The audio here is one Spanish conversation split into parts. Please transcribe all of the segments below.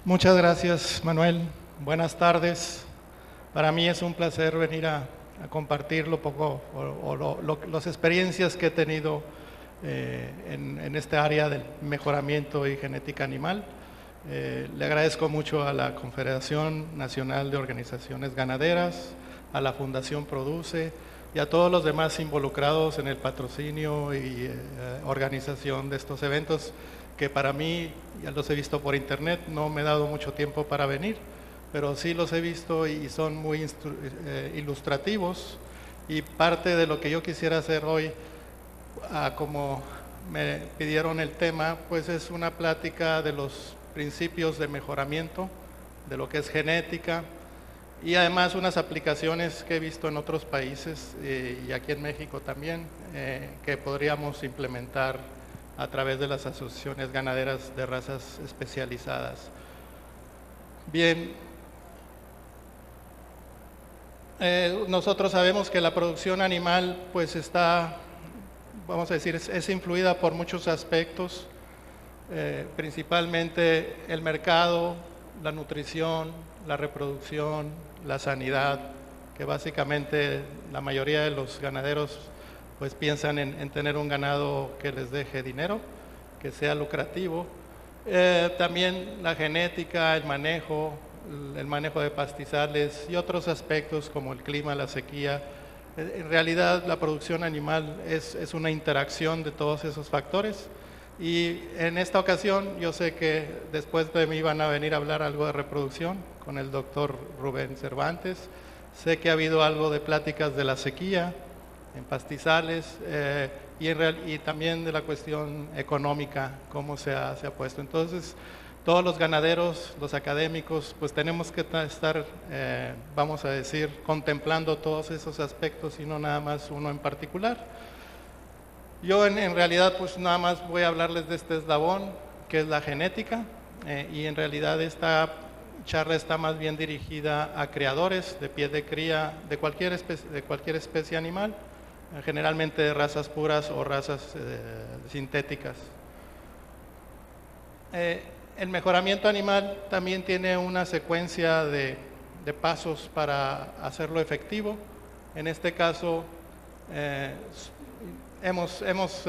Muchas gracias, Manuel. Buenas tardes. Para mí es un placer venir a compartir lo poco las experiencias que he tenido en esta área del mejoramiento y genética animal. Le agradezco mucho a la Confederación Nacional de Organizaciones Ganaderas, a la Fundación Produce y a todos los demás involucrados en el patrocinio y organización de estos eventos, que para mí, ya los he visto por internet, no me he dado mucho tiempo para venir, pero sí los he visto y son muy ilustrativos, y parte de lo que yo quisiera hacer hoy, como me pidieron el tema, pues es una plática de los principios de mejoramiento, de lo que es genética, y además unas aplicaciones que he visto en otros países y aquí en México también, que podríamos implementar a través de las asociaciones ganaderas de razas especializadas. Bien, nosotros sabemos que la producción animal pues está, vamos a decir, es influida por muchos aspectos, principalmente el mercado, la nutrición, la reproducción, la sanidad, que básicamente la mayoría de los ganaderos pues piensan en tener un ganado que les deje dinero, que sea lucrativo. También la genética, el manejo de pastizales y otros aspectos como el clima, la sequía. En realidad la producción animal es una interacción de todos esos factores, y en esta ocasión yo sé que después de mí van a venir a hablar algo de reproducción con el doctor Rubén Cervantes. Sé que ha habido algo de pláticas de la sequía en pastizales y también de la cuestión económica, cómo se ha puesto. Entonces, todos los ganaderos, los académicos, pues tenemos que estar, vamos a decir, contemplando todos esos aspectos y no nada más uno en particular. Yo en realidad pues nada más voy a hablarles de este eslabón, que es la genética, y en realidad esta charla está más bien dirigida a criadores de pie de cría de cualquier especie animal, generalmente de razas puras o razas sintéticas. El mejoramiento animal también tiene una secuencia de pasos para hacerlo efectivo. En este caso, hemos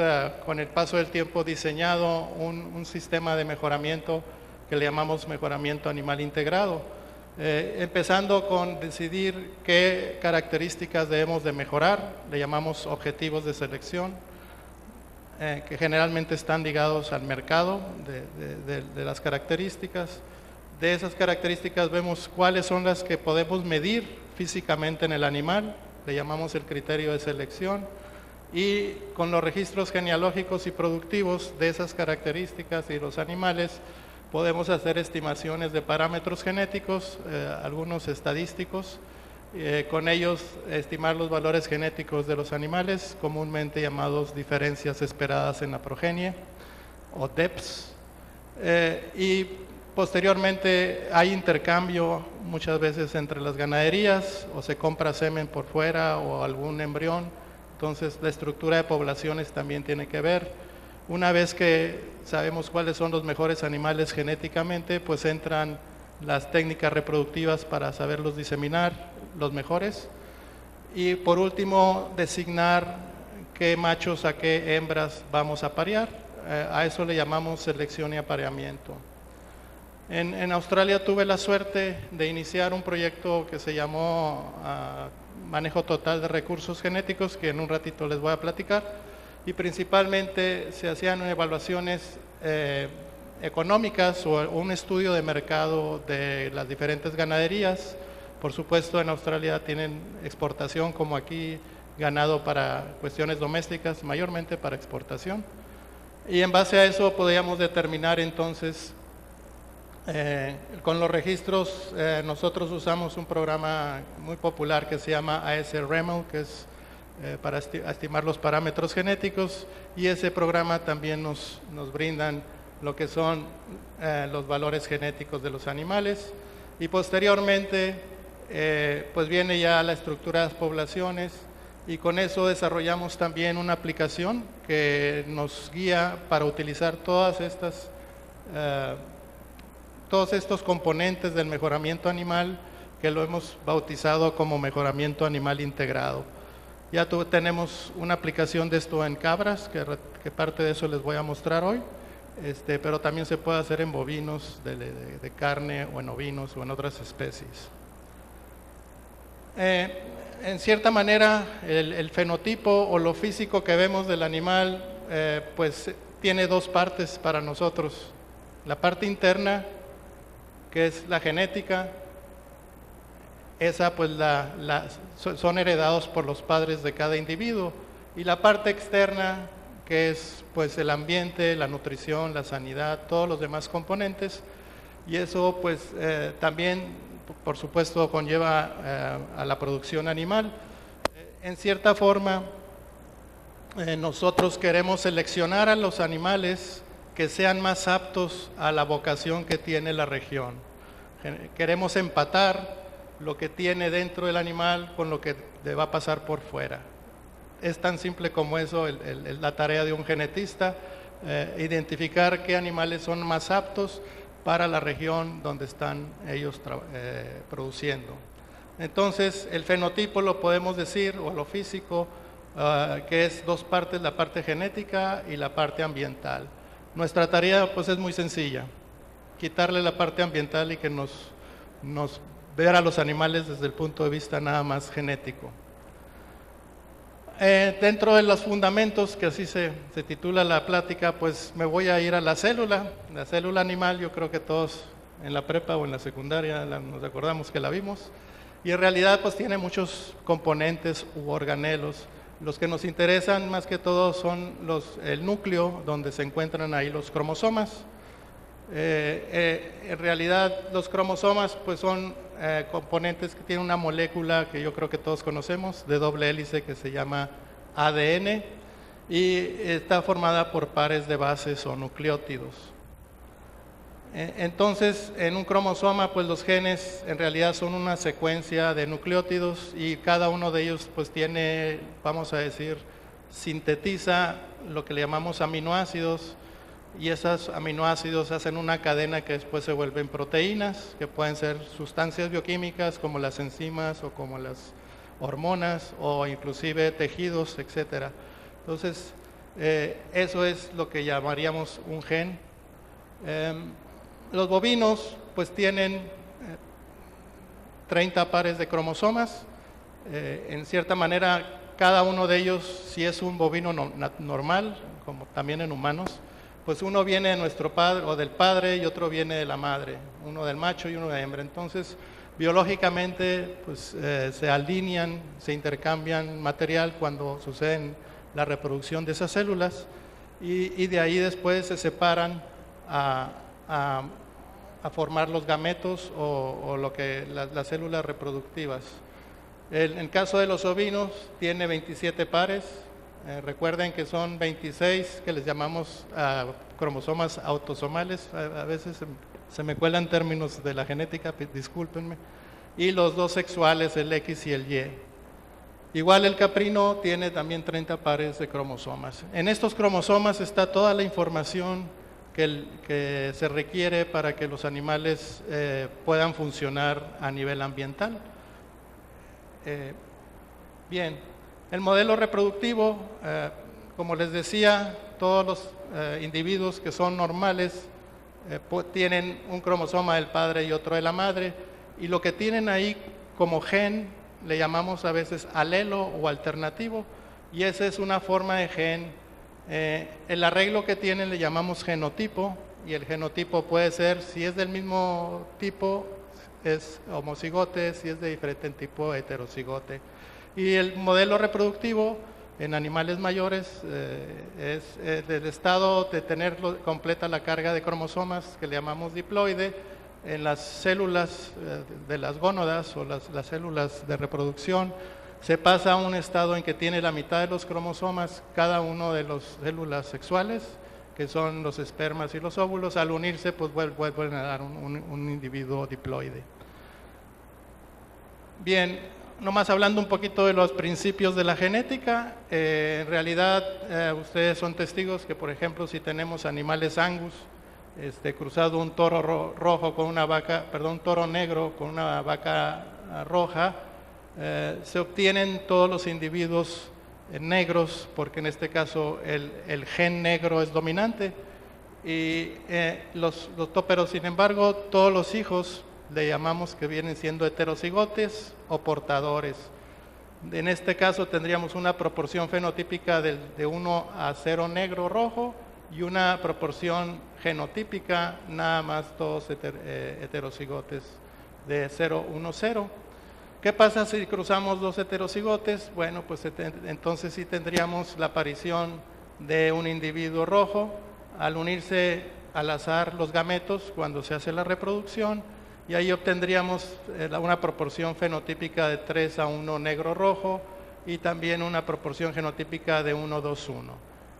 con el paso del tiempo diseñado un sistema de mejoramiento que le llamamos mejoramiento animal integrado, empezando con decidir qué características debemos de mejorar. Le llamamos objetivos de selección, que generalmente están ligados al mercado de las características. De esas características vemos cuáles son las que podemos medir físicamente en el animal, le llamamos el criterio de selección, y con los registros genealógicos y productivos de esas características y los animales podemos hacer estimaciones de parámetros genéticos, algunos estadísticos, con ellos estimar los valores genéticos de los animales, comúnmente llamados diferencias esperadas en la progenie, o DEPS, y posteriormente hay intercambio muchas veces entre las ganaderías, o se compra semen por fuera o algún embrión. Entonces la estructura de poblaciones también tiene que ver. Una vez que sabemos cuáles son los mejores animales genéticamente, pues entran las técnicas reproductivas para saberlos diseminar, los mejores. Y por último, designar qué machos a qué hembras vamos a parear. A eso le llamamos selección y apareamiento. En Australia tuve la suerte de iniciar un proyecto que se llamó Manejo Total de Recursos Genéticos, que en un ratito les voy a platicar, y principalmente se hacían evaluaciones económicas o un estudio de mercado de las diferentes ganaderías. Por supuesto, en Australia tienen exportación, como aquí, ganado para cuestiones domésticas, mayormente para exportación, y en base a eso podíamos determinar entonces, con los registros, nosotros usamos un programa muy popular que se llama AS-REML, que es para estimar los parámetros genéticos, y ese programa también nos brindan lo que son los valores genéticos de los animales, y posteriormente pues viene ya la estructura de las poblaciones, y con eso desarrollamos también una aplicación que nos guía para utilizar todas estas todos estos componentes del mejoramiento animal que lo hemos bautizado como mejoramiento animal integrado. Ya tenemos una aplicación de esto en cabras, que parte de eso les voy a mostrar hoy, pero también se puede hacer en bovinos de carne o en ovinos o en otras especies. En cierta manera, el fenotipo o lo físico que vemos del animal, pues tiene dos partes para nosotros. La parte interna, que es la genética, esa pues son heredados por los padres de cada individuo, y la parte externa, que es pues el ambiente, la nutrición, la sanidad, todos los demás componentes, y eso pues también por supuesto conlleva a la producción animal. En cierta forma nosotros queremos seleccionar a los animales que sean más aptos a la vocación que tiene la región. Queremos empatar lo que tiene dentro del animal con lo que le va a pasar por fuera. Es tan simple como eso, la tarea de un genetista, identificar qué animales son más aptos para la región donde están ellos produciendo. Entonces, el fenotipo lo podemos decir, o lo físico, que es dos partes, la parte genética y la parte ambiental. Nuestra tarea pues es muy sencilla, quitarle la parte ambiental y que nos ver a los animales desde el punto de vista nada más genético. Dentro de los fundamentos, que así se titula la plática, pues me voy a ir a la célula animal. Yo creo que todos en la prepa o en la secundaria nos acordamos que la vimos, y en realidad pues tiene muchos componentes u organelos. Los que nos interesan más que todo son el núcleo, donde se encuentran ahí los cromosomas. En realidad los cromosomas pues son componentes que tienen una molécula que yo creo que todos conocemos, de doble hélice, que se llama ADN, y está formada por pares de bases o nucleótidos. Entonces, en un cromosoma pues los genes en realidad son una secuencia de nucleótidos, y cada uno de ellos pues tiene, vamos a decir, sintetiza lo que le llamamos aminoácidos, y esos aminoácidos hacen una cadena que después se vuelven proteínas, que pueden ser sustancias bioquímicas como las enzimas o como las hormonas, o inclusive tejidos, etcétera. Entonces, eso es lo que llamaríamos un gen. Los bovinos pues tienen 30 pares de cromosomas. En cierta manera, cada uno de ellos, si es un bovino normal, como también en humanos, pues uno viene de nuestro padre o del padre y otro viene de la madre, uno del macho y uno de la hembra. Entonces, biológicamente, pues se alinean, se intercambian material cuando sucede la reproducción de esas células, y de ahí después se separan a formar los gametos o lo que las células reproductivas. En el caso de los ovinos, tiene 27 pares. Recuerden que son 26 que les llamamos cromosomas autosomales. A veces se me cuelan términos de la genética, discúlpenme. Y los dos sexuales, el X y el Y. Igual el caprino tiene también 30 pares de cromosomas. En estos cromosomas está toda la información que se requiere para que los animales puedan funcionar a nivel ambiental. Bien, el modelo reproductivo, como les decía, todos los individuos que son normales tienen un cromosoma del padre y otro de la madre, y lo que tienen ahí como gen le llamamos a veces alelo o alternativo, y esa es una forma de gen. El arreglo que tienen le llamamos genotipo, y el genotipo puede ser, si es del mismo tipo, es homocigote; si es de diferente tipo, heterocigote. Y el modelo reproductivo en animales mayores es del estado de tener completa la carga de cromosomas, que le llamamos diploide. En las células de las gónadas o las células de reproducción, se pasa a un estado en que tiene la mitad de los cromosomas cada uno de las células sexuales, que son los espermas y los óvulos. Al unirse, pues vuelven a dar un individuo diploide. Bien, nomás hablando un poquito de los principios de la genética. En realidad, ustedes son testigos que, por ejemplo, si tenemos animales Angus, cruzado un toro rojo con una vaca, perdón, un toro negro con una vaca roja, se obtienen todos los individuos negros, porque en este caso el gen negro es dominante, y pero sin embargo todos los hijos le llamamos que vienen siendo heterocigotes o portadores. En este caso tendríamos una proporción fenotípica de 1 a 0 negro rojo y una proporción genotípica nada más todos heterocigotes de 0, 1, 0. ¿Qué pasa si cruzamos dos heterocigotes? Bueno, pues entonces sí tendríamos la aparición de un individuo rojo al unirse al azar los gametos cuando se hace la reproducción, y ahí obtendríamos una proporción fenotípica de 3 a 1 negro-rojo y también una proporción genotípica de 1, 2, 1.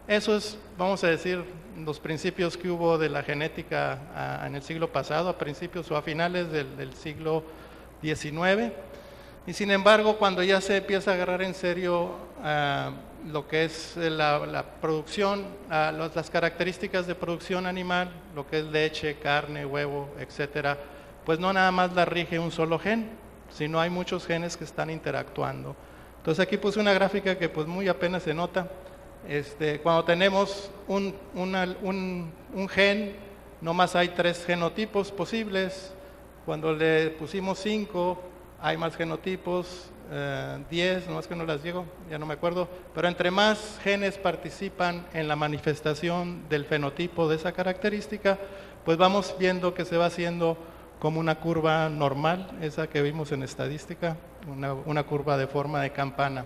Eso es, vamos a decir, los principios que hubo de la genética en el siglo pasado, a principios o a finales del siglo XIX. Y sin embargo, cuando ya se empieza a agarrar en serio lo que es la producción, las características de producción animal, lo que es leche, carne, huevo, etcétera, pues no nada más la rige un solo gen, sino hay muchos genes que están interactuando. Entonces aquí puse una gráfica que pues muy apenas se nota. Cuando tenemos un gen, nomás hay 3 genotipos posibles. Cuando le pusimos 5, hay más genotipos, 10, nomás que no las llego, ya no me acuerdo, pero entre más genes participan en la manifestación del fenotipo de esa característica, pues vamos viendo que se va haciendo como una curva normal, esa que vimos en estadística, una curva de forma de campana.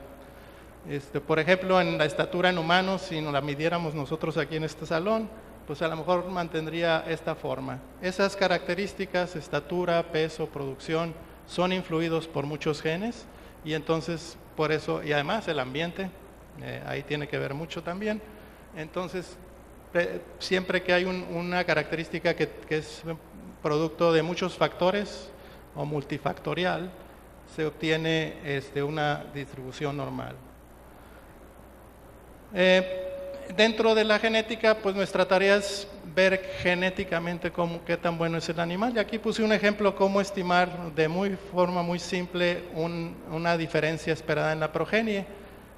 Por ejemplo, en la estatura en humanos, si nos la midiéramos nosotros aquí en este salón, pues a lo mejor mantendría esta forma. Esas características, estatura, peso, producción, son influidos por muchos genes, y entonces por eso, y además el ambiente, ahí tiene que ver mucho también. Entonces, siempre que hay una característica que es producto de muchos factores o multifactorial, se obtiene una distribución normal. Dentro de la genética, pues nuestra tarea es ver genéticamente qué tan bueno es el animal. Y aquí puse un ejemplo cómo estimar de forma muy simple una diferencia esperada en la progenie.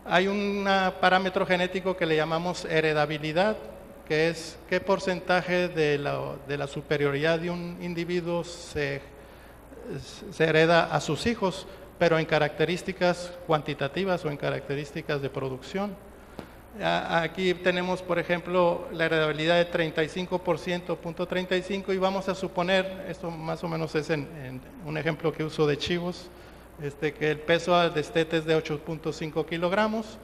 Hay un parámetro genético que le llamamos heredabilidad, que es qué porcentaje de la superioridad de un individuo se hereda a sus hijos, pero en características cuantitativas o en características de producción. Aquí tenemos, por ejemplo, la heredabilidad de 35%, 0.35, y vamos a suponer, esto más o menos es en un ejemplo que uso de chivos, que el peso al destete es de 8.5 kilogramos.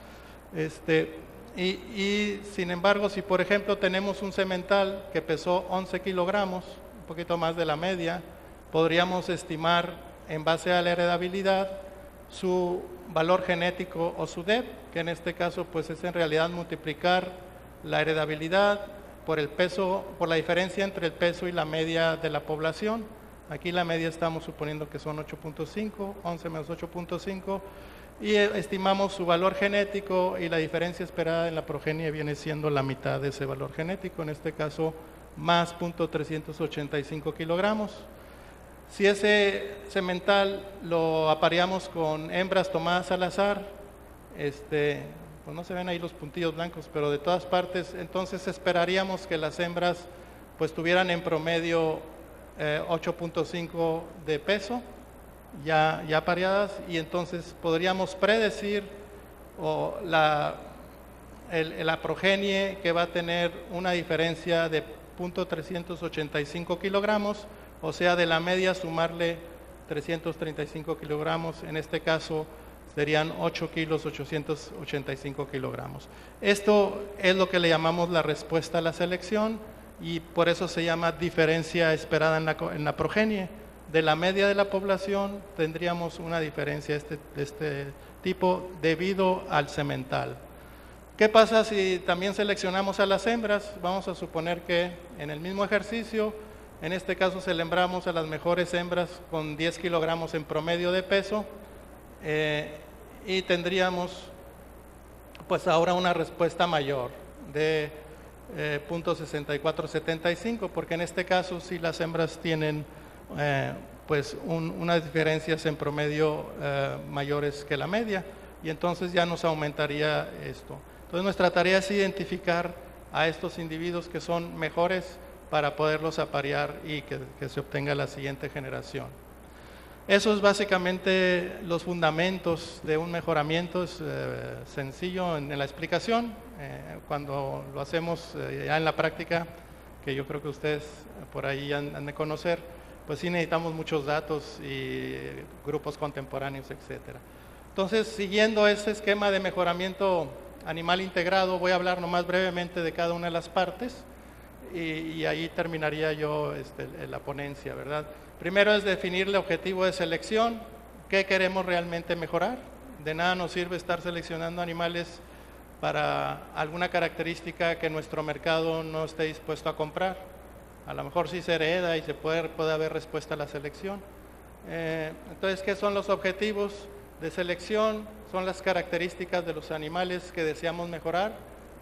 Y sin embargo, si por ejemplo tenemos un semental que pesó 11 kilogramos, un poquito más de la media, podríamos estimar en base a la heredabilidad su valor genético o su DEB, que en este caso pues es en realidad multiplicar la heredabilidad por el peso, por la diferencia entre el peso y la media de la población. Aquí la media estamos suponiendo que son 8.5, 11 menos 8.5, y estimamos su valor genético, y la diferencia esperada en la progenie viene siendo la mitad de ese valor genético, en este caso más 0.385 kilogramos. Si ese semental lo apareamos con hembras tomadas al azar, pues no se ven ahí los puntillos blancos, pero de todas partes, entonces esperaríamos que las hembras pues tuvieran en promedio 8.5 de peso, ya apareadas, y entonces podríamos predecir la progenie que va a tener una diferencia de 0.385 kilogramos, o sea, de la media sumarle 335 kilogramos, en este caso serían 8 kilos 885 kilogramos. Esto es lo que le llamamos la respuesta a la selección, y por eso se llama diferencia esperada en la progenie. De la media de la población tendríamos una diferencia de este tipo debido al semental. ¿Qué pasa si también seleccionamos a las hembras? Vamos a suponer que en el mismo ejercicio, en este caso seleccionamos a las mejores hembras con 10 kilogramos en promedio de peso, y tendríamos pues ahora una respuesta mayor de .6475, porque en este caso sí las hembras tienen pues unas diferencias en promedio mayores que la media, y entonces ya nos aumentaría esto. Entonces nuestra tarea es identificar a estos individuos que son mejores para poderlos aparear y que se obtenga la siguiente generación. Eso es básicamente los fundamentos de un mejoramiento. Es sencillo en la explicación. Cuando lo hacemos ya en la práctica, que yo creo que ustedes por ahí han de conocer, pues sí necesitamos muchos datos y grupos contemporáneos, etcétera. Entonces, siguiendo ese esquema de mejoramiento animal integrado, voy a hablar nomás brevemente de cada una de las partes y ahí terminaría yo la ponencia, ¿verdad? Primero es definir el objetivo de selección, qué queremos realmente mejorar. De nada nos sirve estar seleccionando animales para alguna característica que nuestro mercado no esté dispuesto a comprar. A lo mejor sí se hereda y puede haber respuesta a la selección. Entonces, ¿qué son los objetivos de selección? Son las características de los animales que deseamos mejorar,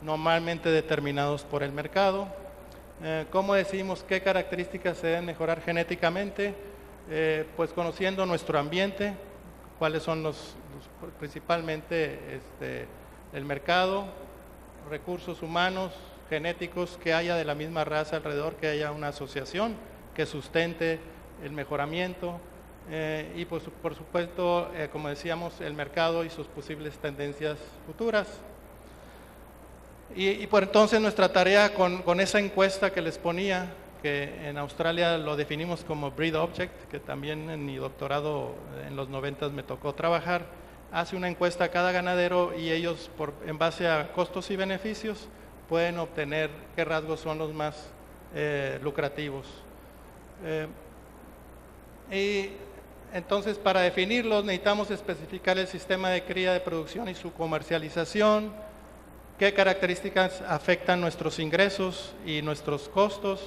normalmente determinados por el mercado. ¿Cómo decimos qué características se deben mejorar genéticamente? Pues conociendo nuestro ambiente, cuáles son principalmente el mercado, recursos humanos, genéticos, que haya de la misma raza alrededor, que haya una asociación que sustente el mejoramiento y pues, por supuesto, como decíamos, el mercado y sus posibles tendencias futuras. Y por entonces nuestra tarea con esa encuesta que les ponía, que en Australia lo definimos como Breed Object, que también en mi doctorado en los 90 me tocó trabajar, hace una encuesta a cada ganadero y ellos, en base a costos y beneficios, pueden obtener qué rasgos son los más lucrativos. Y entonces, para definirlos, necesitamos especificar el sistema de cría, de producción y su comercialización, qué características afectan nuestros ingresos y nuestros costos,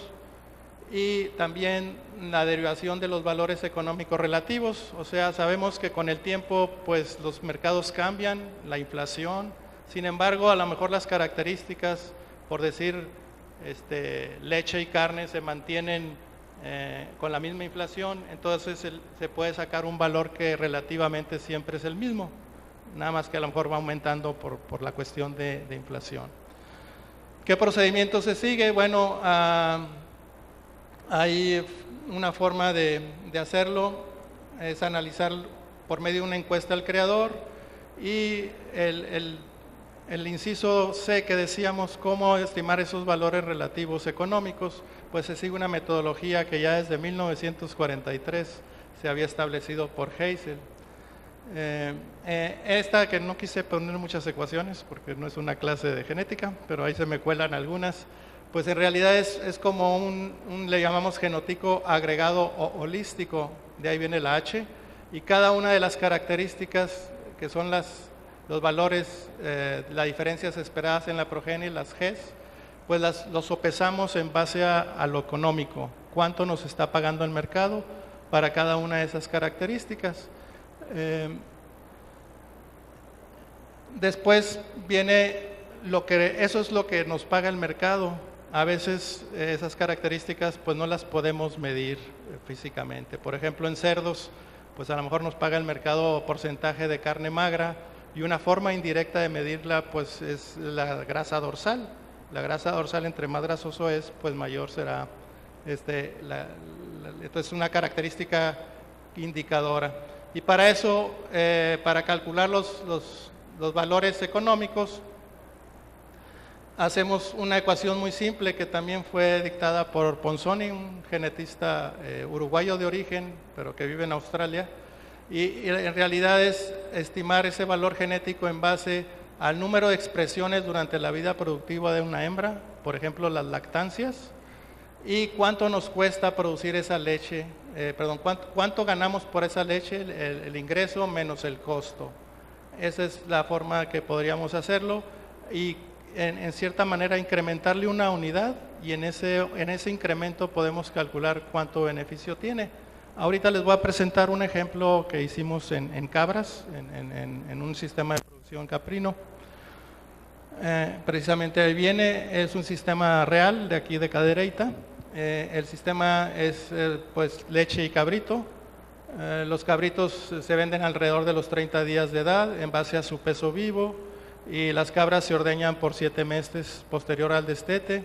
y también la derivación de los valores económicos relativos. O sea, sabemos que con el tiempo pues los mercados cambian, la inflación, sin embargo a lo mejor las características, por decir leche y carne, se mantienen con la misma inflación, entonces se puede sacar un valor que relativamente siempre es el mismo, nada más que a lo mejor va aumentando por la cuestión de inflación. ¿Qué procedimiento se sigue? Bueno, hay una forma de hacerlo, es analizar por medio de una encuesta al creador, y el inciso C que decíamos, cómo estimar esos valores relativos económicos, pues se sigue una metodología que ya desde 1943 se había establecido por Hazel. Esta que no quise poner muchas ecuaciones porque no es una clase de genética, pero ahí se me cuelan algunas, pues en realidad es como le llamamos genotipo agregado o holístico, de ahí viene la H, y cada una de las características que son los valores, las diferencias esperadas en la progenie, las Gs, pues los sopesamos en base a lo económico, cuánto nos está pagando el mercado para cada una de esas características. Después viene eso es lo que nos paga el mercado. A veces esas características pues no las podemos medir físicamente. Por ejemplo, en cerdos, pues a lo mejor nos paga el mercado porcentaje de carne magra, y una forma indirecta de medirla pues es la grasa dorsal. La grasa dorsal, entre más grasoso es, pues mayor será entonces una característica indicadora. Y para eso, para calcular los valores económicos, hacemos una ecuación muy simple que también fue dictada por Ponzoni, un genetista uruguayo de origen, pero que vive en Australia, y en realidad es estimar ese valor genético en base al número de expresiones durante la vida productiva de una hembra, por ejemplo las lactancias, y cuánto nos cuesta producir esa leche, cuánto ganamos por esa leche, el ingreso menos el costo. Esa es la forma que podríamos hacerlo, y en cierta manera incrementarle una unidad, y en ese incremento podemos calcular cuánto beneficio tiene. Ahorita les voy a presentar un ejemplo que hicimos en cabras, en un sistema de producción caprino. precisamente ahí viene, es un sistema real de aquí de Cadereyta. El sistema es pues leche y cabrito. Los cabritos se venden alrededor de los 30 días de edad en base a su peso vivo, y las cabras se ordeñan por 7 meses posterior al destete.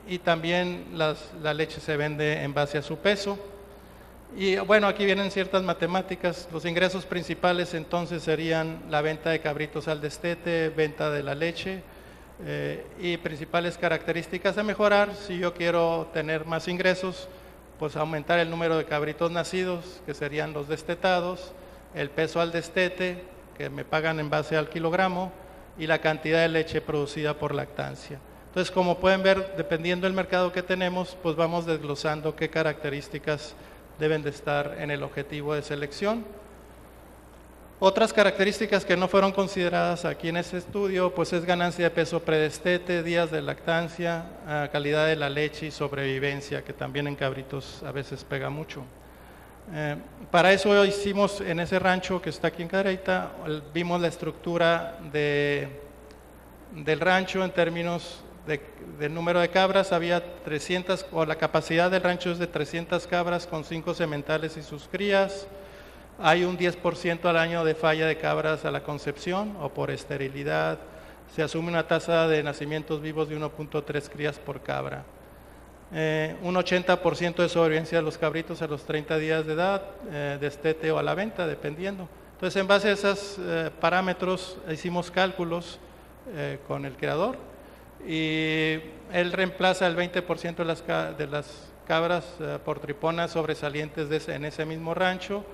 Y también la leche se vende en base a su peso. Y bueno, aquí vienen ciertas matemáticas. Los ingresos principales entonces serían la venta de cabritos al destete, venta de la leche, y principales características a mejorar. Si yo quiero tener más ingresos, pues aumentar el número de cabritos nacidos, que serían los destetados, el peso al destete, que me pagan en base al kilogramo, y la cantidad de leche producida por lactancia. Entonces, como pueden ver, dependiendo del mercado que tenemos, pues vamos desglosando qué características deben de estar en el objetivo de selección. Otras características que no fueron consideradas aquí en este estudio, pues es ganancia de peso predestete, días de lactancia, calidad de la leche y sobrevivencia, que también en cabritos a veces pega mucho. Para eso hicimos en ese rancho que está aquí en Cadereyta, vimos la estructura del rancho en términos del número de cabras. Había 300, o la capacidad del rancho es de 300 cabras con 5 sementales y sus crías. Hay un 10% al año de falla de cabras a la concepción o por esterilidad. Se asume una tasa de nacimientos vivos de 1.3 crías por cabra. Un 80% de sobrevivencia de los cabritos a los 30 días de edad, destete o a la venta, dependiendo. Entonces, en base a esos parámetros, hicimos cálculos con el creador, y él reemplaza el 20% de las cabras por triponas sobresalientes en ese mismo rancho.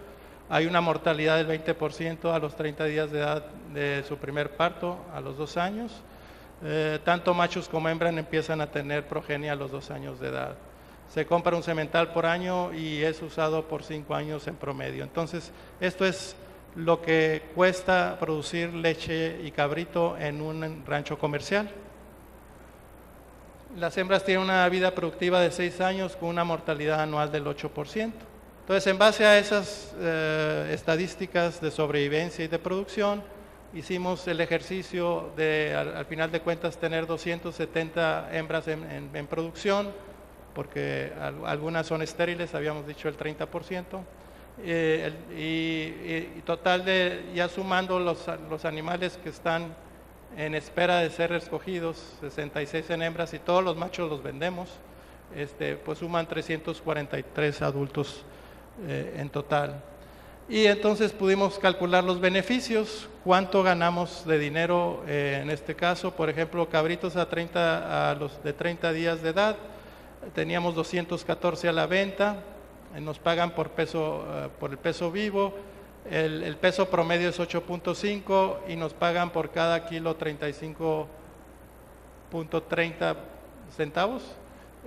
Hay una mortalidad del 20% a los 30 días de edad de su primer parto, a los 2 años. Tanto machos como hembras empiezan a tener progenie a los 2 años de edad. Se compra un semental por año y es usado por 5 años en promedio. Entonces, esto es lo que cuesta producir leche y cabrito en un rancho comercial. Las hembras tienen una vida productiva de 6 años con una mortalidad anual del 8%. Entonces, en base a esas estadísticas de sobrevivencia y de producción, hicimos el ejercicio de, al final de cuentas, tener 270 hembras en producción, porque algunas son estériles, habíamos dicho el 30%, y total ya sumando los animales que están en espera de ser escogidos, 66 en hembras, y todos los machos los vendemos, pues suman 343 adultos en total. Y entonces pudimos calcular los beneficios, cuánto ganamos de dinero en este caso. Por ejemplo, cabritos a los de 30 días de edad, teníamos 214 a la venta, nos pagan por el peso vivo, el peso promedio es 8.5 y nos pagan por cada kilo 35.30 centavos.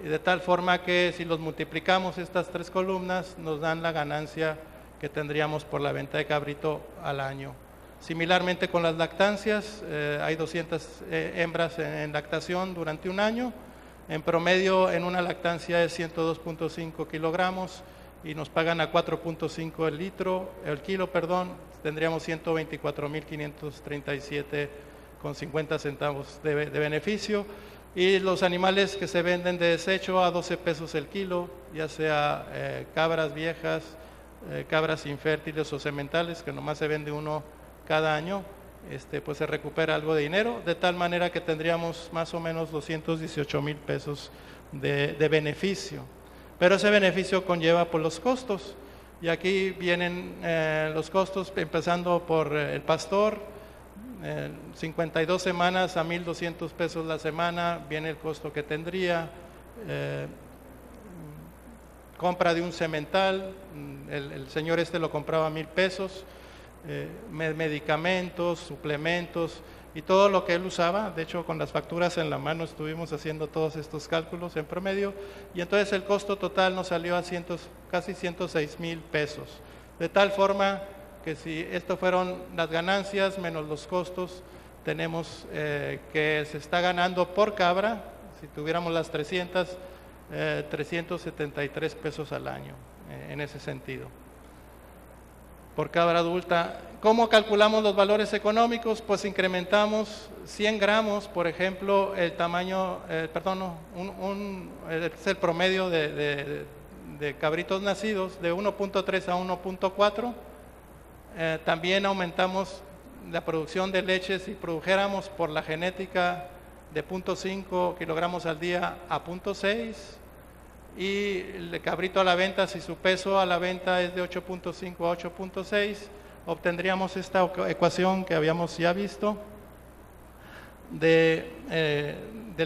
Y de tal forma que si los multiplicamos estas 3 columnas, nos dan la ganancia que tendríamos por la venta de cabrito al año. Similarmente con las lactancias, hay 200 hembras en lactación durante un año. En promedio, en una lactancia es 102.5 kilogramos y nos pagan a 4.5 el kilo, tendríamos 124.537,50 centavos de beneficio. Y los animales que se venden de desecho a 12 pesos el kilo, ya sea cabras viejas, cabras infértiles o sementales, que nomás se vende uno cada año, pues se recupera algo de dinero, de tal manera que tendríamos más o menos 218,000 pesos de beneficio. Pero ese beneficio conlleva por los costos, y aquí vienen los costos, empezando por el pastor, 52 semanas a 1,200 pesos la semana, viene el costo que tendría. Compra de un semental, el señor lo compraba a 1,000 pesos, medicamentos, suplementos y todo lo que él usaba. De hecho, con las facturas en la mano estuvimos haciendo todos estos cálculos en promedio, y entonces el costo total nos salió a casi 106,000 pesos. De tal forma que si esto fueron las ganancias menos los costos, tenemos que se está ganando por cabra, si tuviéramos las 373 pesos al año, en ese sentido. por cabra adulta. ¿Cómo calculamos los valores económicos? Pues incrementamos 100 gramos, por ejemplo, el tamaño, es el promedio de cabritos nacidos de 1.3 a 1.4. También aumentamos la producción de leche si produjéramos por la genética de 0.5 kilogramos al día a 0.6. Y el cabrito a la venta, si su peso a la venta es de 8.5 a 8.6, obtendríamos esta ecuación que habíamos ya visto del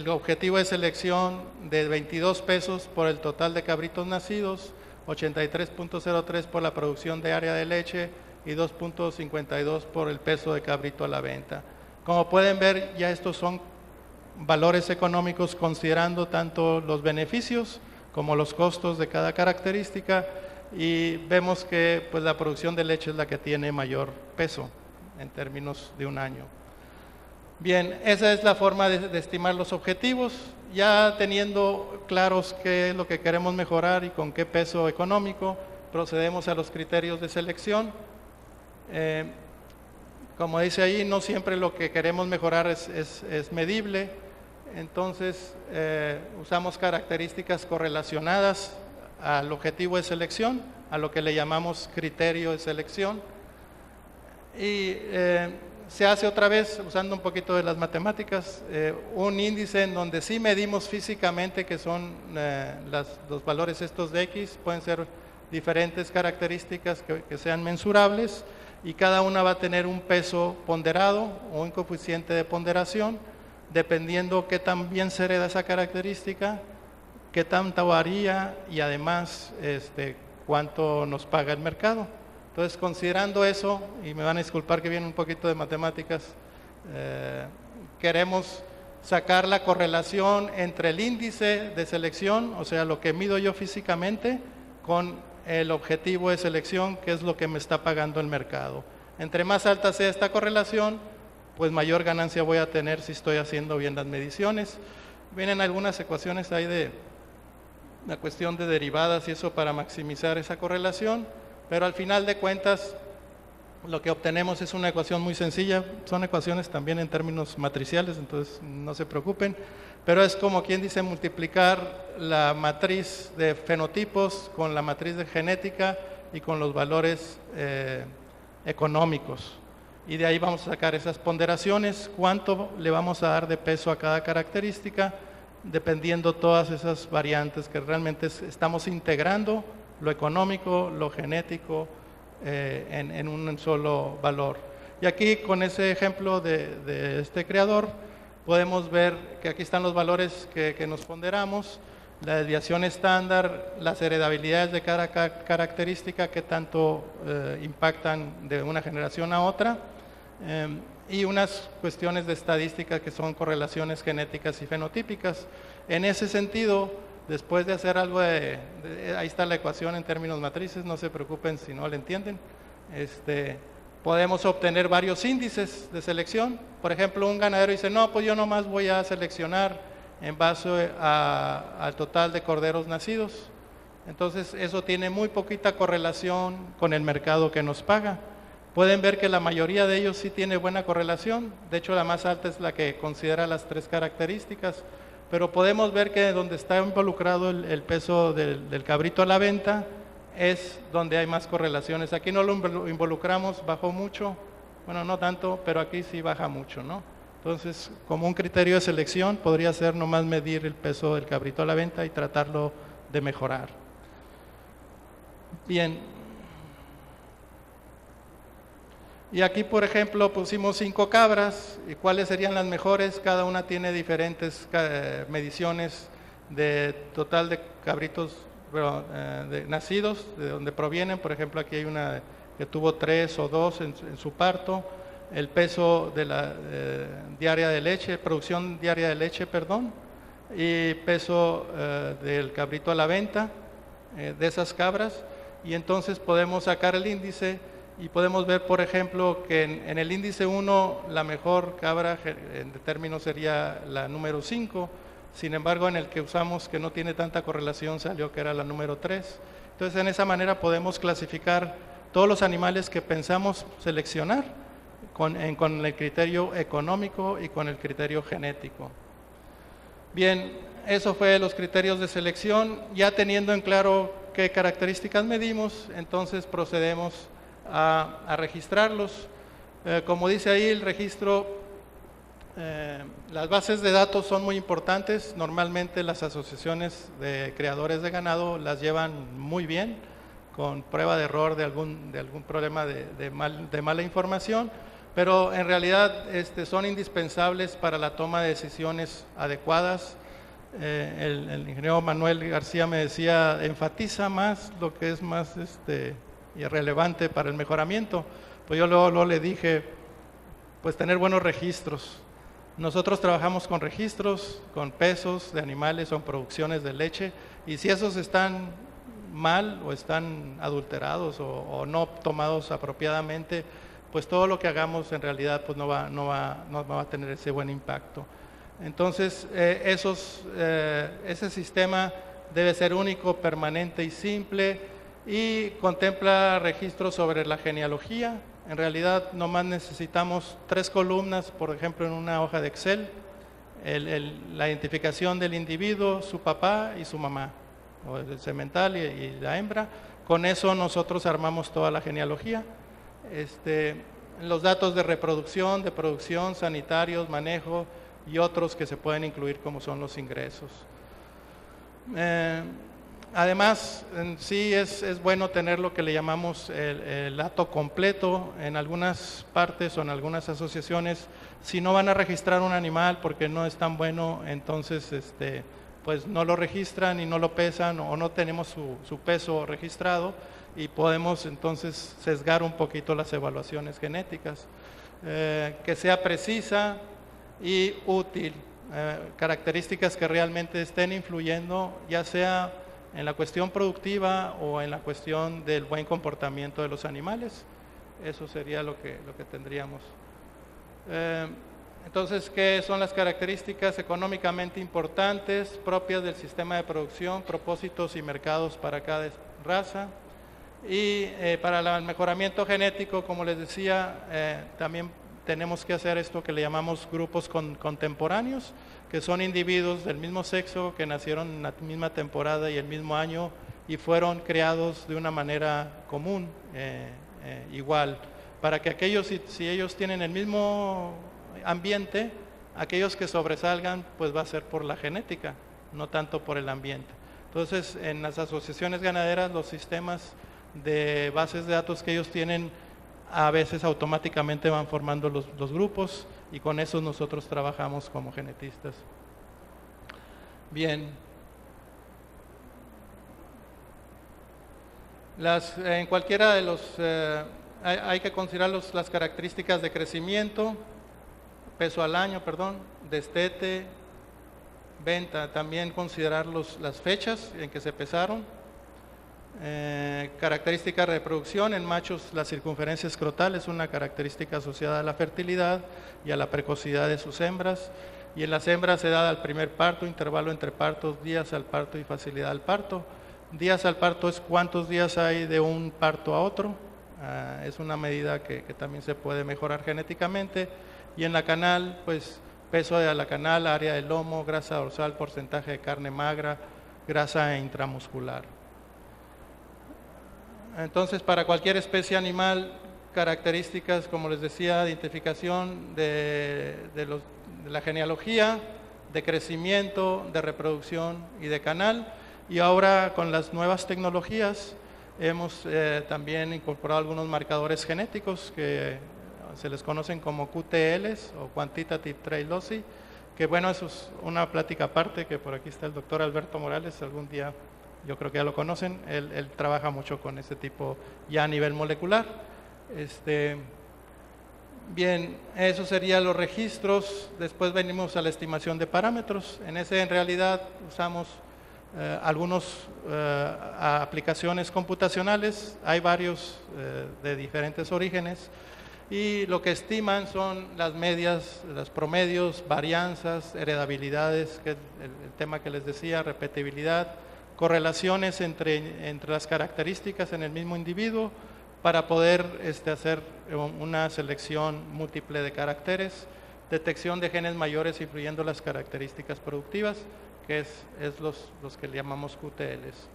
objetivo de selección de 22 pesos por el total de cabritos nacidos, 83.03 por la producción diaria de leche y 2.52 por el peso de cabrito a la venta. Como pueden ver, ya estos son valores económicos considerando tanto los beneficios como los costos de cada característica, y vemos que pues, la producción de leche es la que tiene mayor peso en términos de un año. Bien, esa es la forma de estimar los objetivos. Ya teniendo claros qué es lo que queremos mejorar y con qué peso económico, procedemos a los criterios de selección. Como dice ahí, no siempre lo que queremos mejorar es medible. Entonces, usamos características correlacionadas al objetivo de selección, a lo que le llamamos criterio de selección. Y se hace otra vez, usando un poquito de las matemáticas, un índice en donde sí medimos físicamente, que son los valores estos de X, pueden ser diferentes características que sean mensurables, y cada una va a tener un peso ponderado o un coeficiente de ponderación, dependiendo qué tan bien se hereda esa característica, qué tanta varía y además cuánto nos paga el mercado. Entonces, considerando eso, y me van a disculpar que viene un poquito de matemáticas, queremos sacar la correlación entre el índice de selección, o sea, lo que mido yo físicamente, con el objetivo de selección, que es lo que me está pagando el mercado. Entre más alta sea esta correlación, pues mayor ganancia voy a tener si estoy haciendo bien las mediciones. Vienen algunas ecuaciones ahí de la cuestión de derivadas y eso para maximizar esa correlación, pero al final de cuentas lo que obtenemos es una ecuación muy sencilla. Son ecuaciones también en términos matriciales, entonces no se preocupen, pero es como quien dice multiplicar la matriz de fenotipos con la matriz de genética y con los valores económicos. Y de ahí vamos a sacar esas ponderaciones, cuánto le vamos a dar de peso a cada característica, dependiendo todas esas variantes que realmente estamos integrando lo económico, lo genético en un solo valor. Y aquí con ese ejemplo de este creador podemos ver que aquí están los valores que nos ponderamos, la desviación estándar, las heredabilidades de cada característica que tanto impactan de una generación a otra, y unas cuestiones de estadística que son correlaciones genéticas y fenotípicas. En ese sentido, después de hacer algo ahí está la ecuación en términos matrices, no se preocupen si no la entienden, podemos obtener varios índices de selección. Por ejemplo, un ganadero dice, no, pues yo nomás voy a seleccionar en base al total de corderos nacidos. Entonces, eso tiene muy poquita correlación con el mercado que nos paga. Pueden ver que la mayoría de ellos sí tiene buena correlación, de hecho la más alta es la que considera las tres características, pero podemos ver que donde está involucrado el peso del cabrito a la venta es donde hay más correlaciones. Aquí no lo involucramos, bajó mucho, bueno, no tanto, pero aquí sí baja mucho, ¿no? Entonces, como un criterio de selección podría ser nomás medir el peso del cabrito a la venta y tratarlo de mejorar. Bien. Y aquí, por ejemplo, pusimos 5 cabras, y cuáles serían las mejores. Cada una tiene diferentes mediciones de total de cabritos nacidos, de donde provienen. Por ejemplo, aquí hay una que tuvo 3 o 2 en su parto. El peso de la diaria de leche, producción diaria de leche, perdón, y peso del cabrito a la venta de esas cabras. Y entonces podemos sacar el índice. Y podemos ver, por ejemplo, que en el índice 1 la mejor cabra en términos sería la número 5, sin embargo en el que usamos que no tiene tanta correlación salió que era la número 3. Entonces en esa manera podemos clasificar todos los animales que pensamos seleccionar con el criterio económico y con el criterio genético. Bien, eso fue los criterios de selección. Ya teniendo en claro qué características medimos, entonces procedemos a registrarlos. Como dice ahí, el registro, las bases de datos son muy importantes. Normalmente las asociaciones de criadores de ganado las llevan muy bien, con prueba de error de algún problema de mala información, pero en realidad son indispensables para la toma de decisiones adecuadas. El ingeniero Manuel García me decía, enfatiza más lo que es más irrelevante para el mejoramiento. Pues yo luego le dije, pues tener buenos registros. Nosotros trabajamos con registros, con pesos de animales o en producciones de leche, y si esos están mal o están adulterados o no tomados apropiadamente, pues todo lo que hagamos en realidad pues no va a tener ese buen impacto. Entonces, ese sistema debe ser único, permanente y simple, y contempla registros sobre la genealogía. En realidad, nomás necesitamos 3 columnas, por ejemplo, en una hoja de Excel, la identificación del individuo, su papá y su mamá, o el semental y la hembra. Con eso nosotros armamos toda la genealogía. Los datos de reproducción, de producción, sanitarios, manejo y otros que se pueden incluir, como son los ingresos. Además, sí es bueno tener lo que le llamamos el dato completo. En algunas partes o en algunas asociaciones, si no van a registrar un animal porque no es tan bueno, entonces pues no lo registran y no lo pesan, o no tenemos su peso registrado, y podemos entonces sesgar un poquito las evaluaciones genéticas. Que sea precisa y útil, características que realmente estén influyendo, ya sea en la cuestión productiva o en la cuestión del buen comportamiento de los animales. Eso sería lo que tendríamos. Entonces, ¿qué son las características económicamente importantes propias del sistema de producción, propósitos y mercados para cada raza? Y para el mejoramiento genético, como les decía, también tenemos que hacer esto que le llamamos grupos contemporáneos, que son individuos del mismo sexo que nacieron en la misma temporada y el mismo año y fueron creados de una manera común, igual, para que aquellos, si ellos tienen el mismo ambiente, aquellos que sobresalgan, pues va a ser por la genética, no tanto por el ambiente. Entonces, en las asociaciones ganaderas, los sistemas de bases de datos que ellos tienen, a veces automáticamente van formando los grupos, y con eso nosotros trabajamos como genetistas. Bien. En cualquiera de los, hay que considerar las características de crecimiento, peso al año, destete, venta. También considerar las fechas en que se pesaron. Características de reproducción: en machos la circunferencia escrotal es una característica asociada a la fertilidad y a la precocidad de sus hembras, y en las hembras se da al primer parto, intervalo entre partos, días al parto y facilidad al parto. Días al parto es cuántos días hay de un parto a otro. Es una medida que también se puede mejorar genéticamente. Y en la canal, pues peso de la canal, área del lomo, grasa dorsal, porcentaje de carne magra, grasa intramuscular. Entonces, para cualquier especie animal, características, como les decía, identificación de la genealogía, de crecimiento, de reproducción y de canal. Y ahora, con las nuevas tecnologías, hemos también incorporado algunos marcadores genéticos que se les conocen como QTLs o Quantitative Trait Loci, que bueno, eso es una plática aparte, que por aquí está el doctor Alberto Morales, algún día yo creo que ya lo conocen. Él trabaja mucho con ese tipo ya a nivel molecular. Bien, eso serían los registros. Después venimos a la estimación de parámetros. En realidad usamos algunas aplicaciones computacionales. Hay varios de diferentes orígenes, y lo que estiman son las medias, los promedios, varianzas, heredabilidades, que es el tema que les decía, repetibilidad, correlaciones entre las características en el mismo individuo, para poder hacer una selección múltiple de caracteres, detección de genes mayores influyendo las características productivas, que es los que le llamamos QTLs.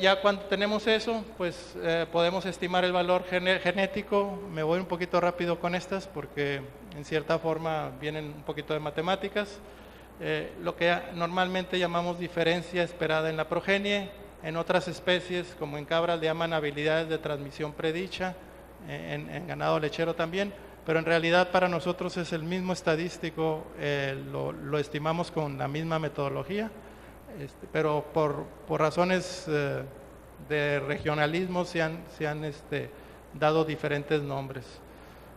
Ya cuando tenemos eso, pues podemos estimar el valor genético. Me voy un poquito rápido con estas porque en cierta forma vienen un poquito de matemáticas. Lo que normalmente llamamos diferencia esperada en la progenie, en otras especies como en cabras le llaman habilidades de transmisión predicha, en ganado lechero también, pero en realidad para nosotros es el mismo estadístico, lo estimamos con la misma metodología. Pero por razones de regionalismo se han dado diferentes nombres.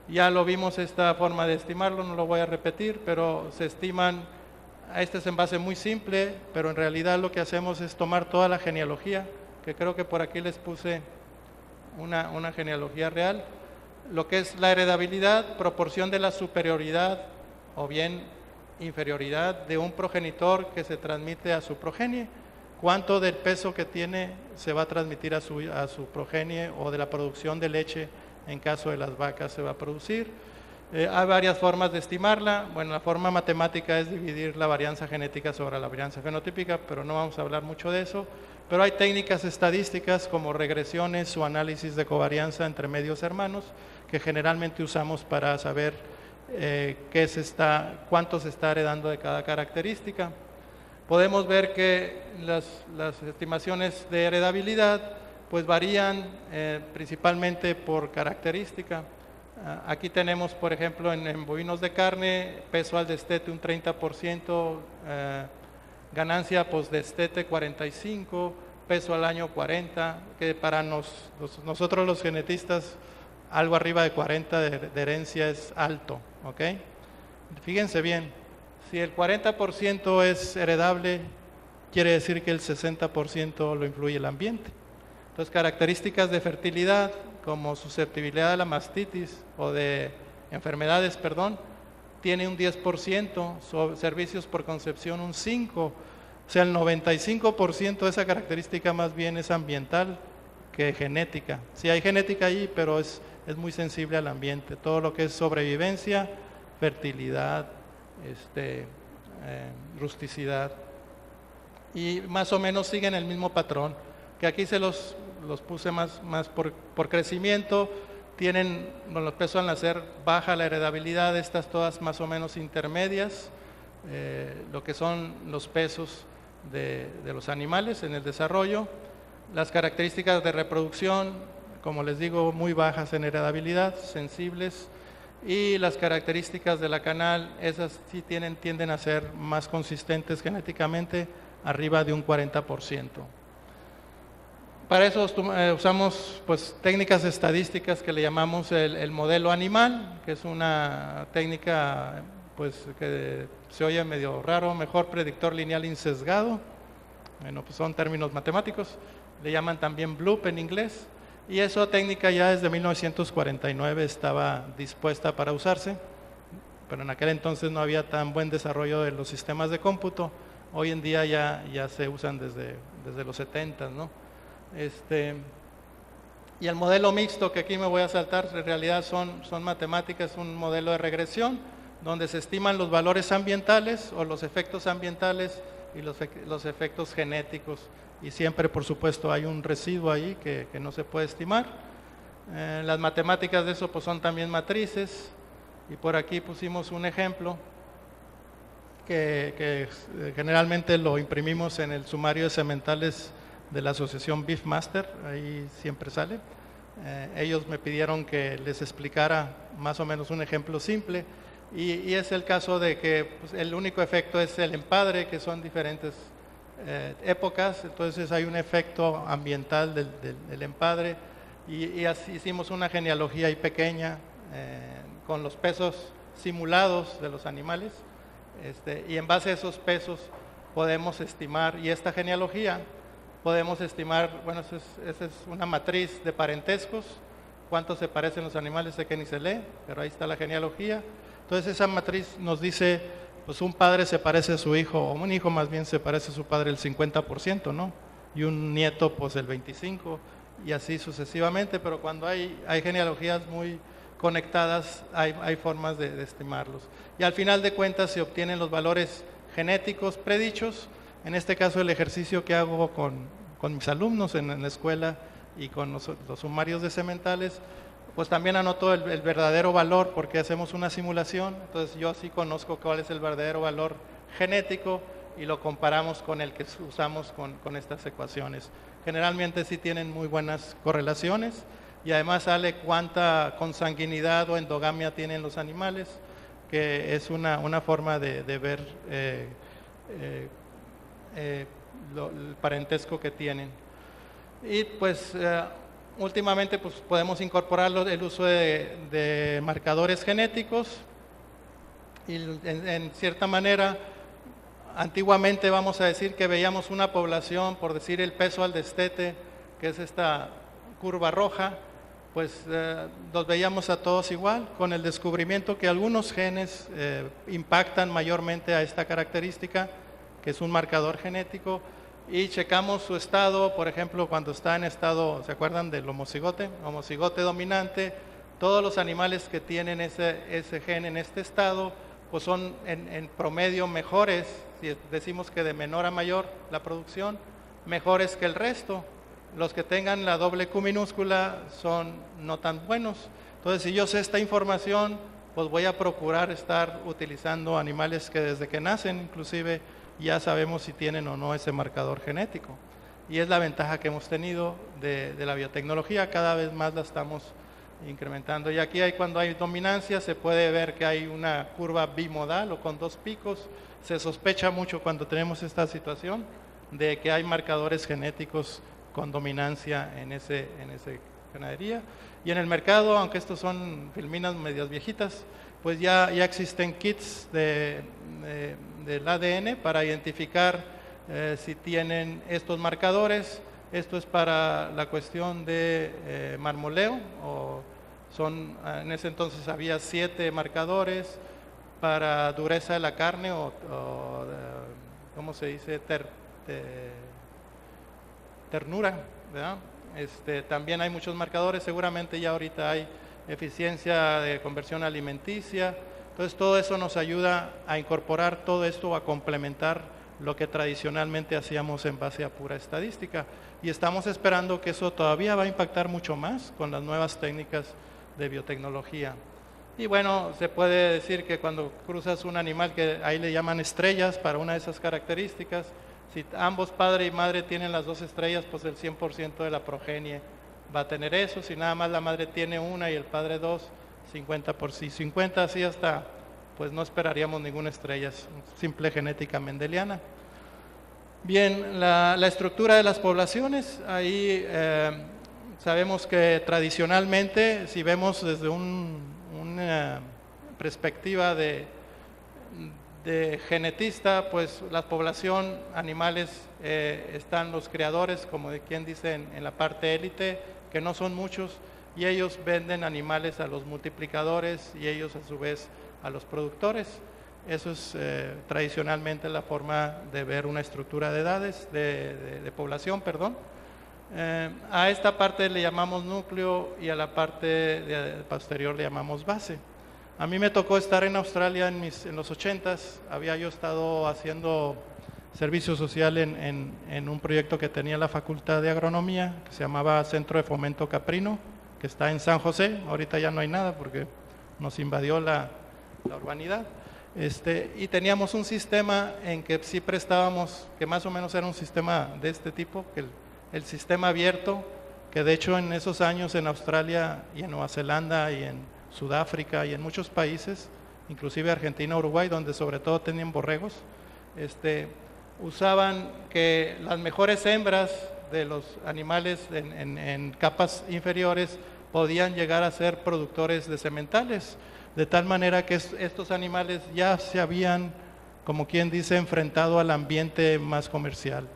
Ya lo vimos esta forma de estimarlo, no lo voy a repetir, pero se estiman, este es en base muy simple, pero en realidad lo que hacemos es tomar toda la genealogía, que creo que por aquí les puse una genealogía real, lo que es la heredabilidad, proporción de la superioridad o bien inferioridad de un progenitor que se transmite a su progenie, cuánto del peso que tiene se va a transmitir a su progenie, o de la producción de leche en caso de las vacas se va a producir. Hay varias formas de estimarla. Bueno, la forma matemática es dividir la varianza genética sobre la varianza fenotípica, pero no vamos a hablar mucho de eso. Pero hay técnicas estadísticas como regresiones o análisis de covarianza entre medios hermanos que generalmente usamos para saber cuánto se está heredando de cada característica. Podemos ver que las estimaciones de heredabilidad pues varían principalmente por característica. Aquí tenemos, por ejemplo, en bovinos de carne, peso al destete un 30%, ganancia post-destete 45%, peso al año 40%, que para nosotros los genetistas algo arriba de 40 de herencia es alto, ¿ok? Fíjense bien, si el 40% es heredable, quiere decir que el 60% lo influye el ambiente. Entonces, características de fertilidad, como susceptibilidad a la mastitis o de enfermedades, tiene un 10%, servicios por concepción un 5%, o sea, el 95% de esa característica más bien es ambiental que genética. Sí hay genética ahí, pero es muy sensible al ambiente. Todo lo que es sobrevivencia, fertilidad, rusticidad. Y más o menos siguen el mismo patrón, que aquí se los puse más por crecimiento. Tienen, los pesos al nacer baja la heredabilidad, estas todas más o menos intermedias, lo que son los pesos de los animales en el desarrollo. Las características de reproducción, como les digo, muy bajas en heredabilidad, sensibles, y las características de la canal, esas sí tienden a ser más consistentes genéticamente, arriba de un 40%. Para eso usamos pues técnicas estadísticas que le llamamos el modelo animal, que es una técnica pues que se oye medio raro, mejor predictor lineal insesgado. Bueno, pues son términos matemáticos, le llaman también BLUP en inglés, y esa técnica ya desde 1949 estaba dispuesta para usarse, pero en aquel entonces no había tan buen desarrollo de los sistemas de cómputo. Hoy en día ya se usan desde los 70, ¿no? Y el modelo mixto, que aquí me voy a saltar, en realidad son matemáticas, un modelo de regresión, donde se estiman los valores ambientales o los efectos ambientales y los efectos genéticos, y siempre por supuesto hay un residuo ahí que no se puede estimar. Las matemáticas de eso pues son también matrices, y por aquí pusimos un ejemplo que generalmente lo imprimimos en el sumario de sementales de la asociación Beefmaster, ahí siempre sale. Ellos me pidieron que les explicara más o menos un ejemplo simple, y es el caso de que pues, el único efecto es el empadre, que son diferentes épocas. Entonces hay un efecto ambiental del empadre, y así hicimos una genealogía ahí pequeña con los pesos simulados de los animales, y en base a esos pesos podemos estimar, y esta genealogía podemos estimar, bueno, esa es una matriz de parentescos, cuántos se parecen los animales, sé que ni se lee, pero ahí está la genealogía. Entonces esa matriz nos dice, pues un padre se parece a su hijo, o un hijo más bien se parece a su padre el 50%, ¿no? Y un nieto pues el 25%, y así sucesivamente, pero cuando hay genealogías muy conectadas, hay formas de estimarlos. Y al final de cuentas se obtienen los valores genéticos predichos. En este caso, el ejercicio que hago con mis alumnos en la escuela y con los sumarios de sementales, pues también anoto el verdadero valor, porque hacemos una simulación. Entonces yo así conozco cuál es el verdadero valor genético y lo comparamos con el que usamos con estas ecuaciones. Generalmente sí tienen muy buenas correlaciones, y además sale cuánta consanguinidad o endogamia tienen los animales, que es una forma de ver el parentesco que tienen. Y pues últimamente pues podemos incorporar el uso de marcadores genéticos, y en cierta manera, antiguamente vamos a decir que veíamos una población, por decir el peso al destete, que es esta curva roja, pues los veíamos a todos igual. Con el descubrimiento que algunos genes impactan mayormente a esta característica, que es un marcador genético, y checamos su estado, por ejemplo, cuando está en estado, ¿se acuerdan del homocigote? Homocigote dominante, todos los animales que tienen ese gen en este estado, pues son en promedio mejores, si decimos que de menor a mayor la producción, mejores que el resto. Los que tengan la doble Q minúscula son no tan buenos. Entonces, si yo sé esta información, pues voy a procurar estar utilizando animales que desde que nacen, inclusive, ya sabemos si tienen o no ese marcador genético. Y es la ventaja que hemos tenido de la biotecnología, cada vez más la estamos incrementando. Y aquí cuando hay dominancia se puede ver que hay una curva bimodal o con dos picos. Se sospecha mucho cuando tenemos esta situación de que hay marcadores genéticos con dominancia en ese ganadería. Y en el mercado, aunque estos son filminas medias viejitas, pues ya existen kits del ADN para identificar si tienen estos marcadores. Esto es para la cuestión de marmoleo, en ese entonces había 7 marcadores para dureza de la carne ¿cómo se dice? Ternura, ¿verdad? También hay muchos marcadores, seguramente ya ahorita hay eficiencia de conversión alimenticia. Entonces todo eso nos ayuda a incorporar todo esto, a complementar lo que tradicionalmente hacíamos en base a pura estadística, y estamos esperando que eso todavía va a impactar mucho más con las nuevas técnicas de biotecnología. Y bueno, se puede decir que cuando cruzas un animal, que ahí le llaman estrellas para una de esas características, si ambos padre y madre tienen las 2 estrellas, pues el 100% de la progenie va a tener eso. Si nada más la madre tiene una y el padre 2, 50 por sí, 50, así hasta, pues no esperaríamos ninguna estrella, es simple genética mendeliana. Bien, la estructura de las poblaciones, ahí sabemos que tradicionalmente, si vemos desde una perspectiva de genetista, pues la población animales están los criadores, como de quien dice, en la parte élite, que no son muchos, y ellos venden animales a los multiplicadores y ellos a su vez a los productores. Eso es tradicionalmente la forma de ver una estructura de edades, de población, perdón. A esta parte le llamamos núcleo y a la parte posterior le llamamos base. A mí me tocó estar en Australia en los 80s, había yo estado haciendo servicio social en un proyecto que tenía la Facultad de Agronomía, que se llamaba Centro de Fomento Caprino, que está en San José. Ahorita ya no hay nada porque nos invadió la urbanidad. Y teníamos un sistema en que sí prestábamos, que más o menos era un sistema de este tipo, que el sistema abierto, que de hecho en esos años en Australia y en Nueva Zelanda y en Sudáfrica y en muchos países, inclusive Argentina, Uruguay, donde sobre todo tenían borregos, usaban que las mejores hembras de los animales en capas inferiores podían llegar a ser productores de sementales, de tal manera que estos animales ya se habían, como quien dice, enfrentado al ambiente más comercial.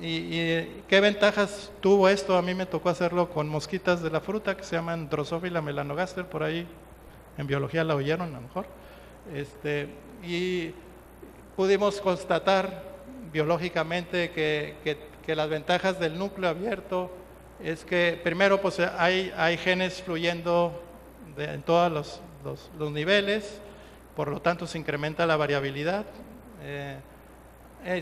¿Y qué ventajas tuvo esto? A mí me tocó hacerlo con mosquitas de la fruta que se llaman Drosophila melanogaster, por ahí en biología la oyeron a lo mejor. Y pudimos constatar biológicamente que las ventajas del núcleo abierto es que primero pues hay genes fluyendo en todos los niveles, por lo tanto se incrementa la variabilidad.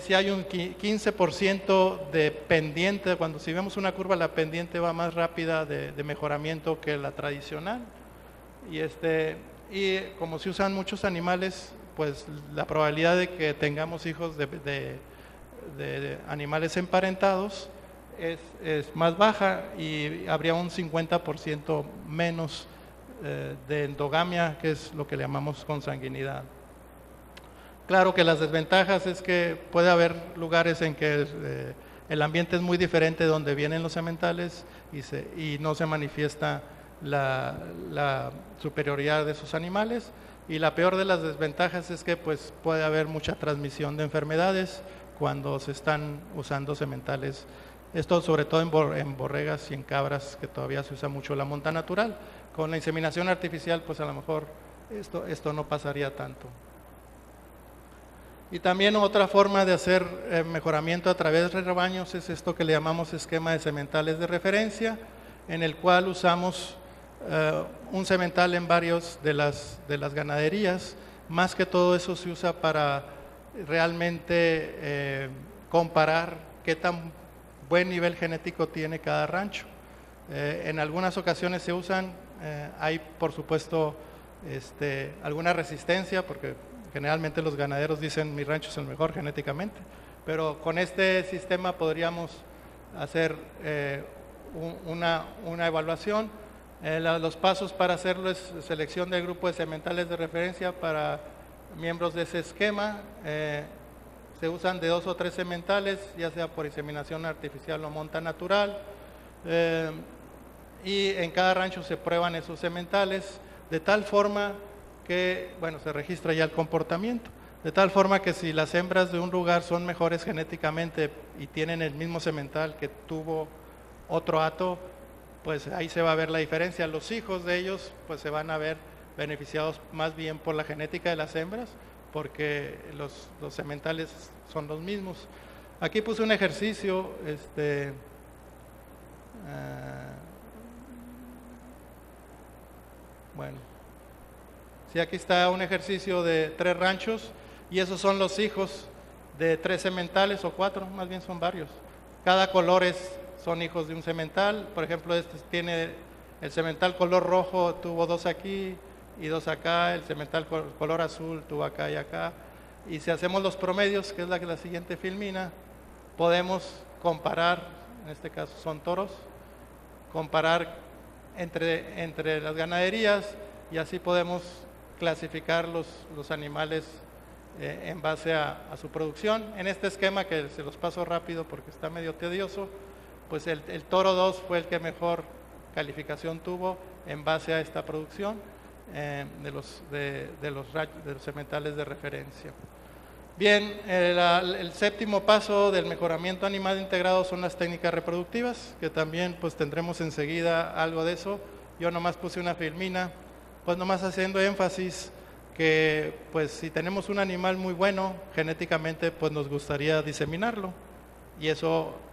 Si hay un 15% de pendiente, si vemos una curva, la pendiente va más rápida de mejoramiento que la tradicional. Y como se usan muchos animales, pues la probabilidad de que tengamos hijos de animales emparentados es más baja, y habría un 50% menos de endogamia, que es lo que le llamamos consanguinidad. Claro que las desventajas es que puede haber lugares en que el ambiente es muy diferente de donde vienen los sementales y no se manifiesta la superioridad de esos animales. Y la peor de las desventajas es que pues, puede haber mucha transmisión de enfermedades cuando se están usando sementales. Esto sobre todo en borregas y en cabras, que todavía se usa mucho la monta natural. Con la inseminación artificial, pues a lo mejor esto no pasaría tanto. Y también otra forma de hacer mejoramiento a través de rebaños es esto que le llamamos esquema de sementales de referencia, en el cual usamos un semental en varios de las ganaderías. Más que todo eso se usa para realmente comparar qué tan buen nivel genético tiene cada rancho. En algunas ocasiones se usan, hay por supuesto alguna resistencia, porque generalmente los ganaderos dicen mi rancho es el mejor genéticamente, pero con este sistema podríamos hacer una evaluación. Los pasos para hacerlo es selección del grupo de sementales de referencia para miembros de ese esquema. Se usan de 2 o 3 sementales, ya sea por inseminación artificial o monta natural, y en cada rancho se prueban esos sementales de tal forma que, bueno, se registra ya el comportamiento, de tal forma que si las hembras de un lugar son mejores genéticamente y tienen el mismo semental que tuvo otro hato, pues ahí se va a ver la diferencia. Los hijos de ellos pues se van a ver beneficiados más bien por la genética de las hembras, porque los sementales son los mismos. Aquí puse un ejercicio, bueno, sí, aquí está un ejercicio de 3 ranchos, y esos son los hijos de 3 sementales, o 4, más bien son varios. Cada color son hijos de un semental. Por ejemplo, tiene el semental color rojo, tuvo 2 aquí y 2 acá. El semental color azul tuvo acá y acá. Y si hacemos los promedios, que es la siguiente filmina, podemos comparar, en este caso son toros, comparar entre las ganaderías, y así podemos clasificar los animales en base a su producción. En este esquema, que se los paso rápido porque está medio tedioso, pues el toro 2 fue el que mejor calificación tuvo en base a esta producción de los sementales de referencia. Bien, el séptimo paso del mejoramiento animal integrado son las técnicas reproductivas, que también pues tendremos enseguida algo de eso. Yo nomás puse una filmina, pues nomás haciendo énfasis que pues si tenemos un animal muy bueno genéticamente, pues nos gustaría diseminarlo,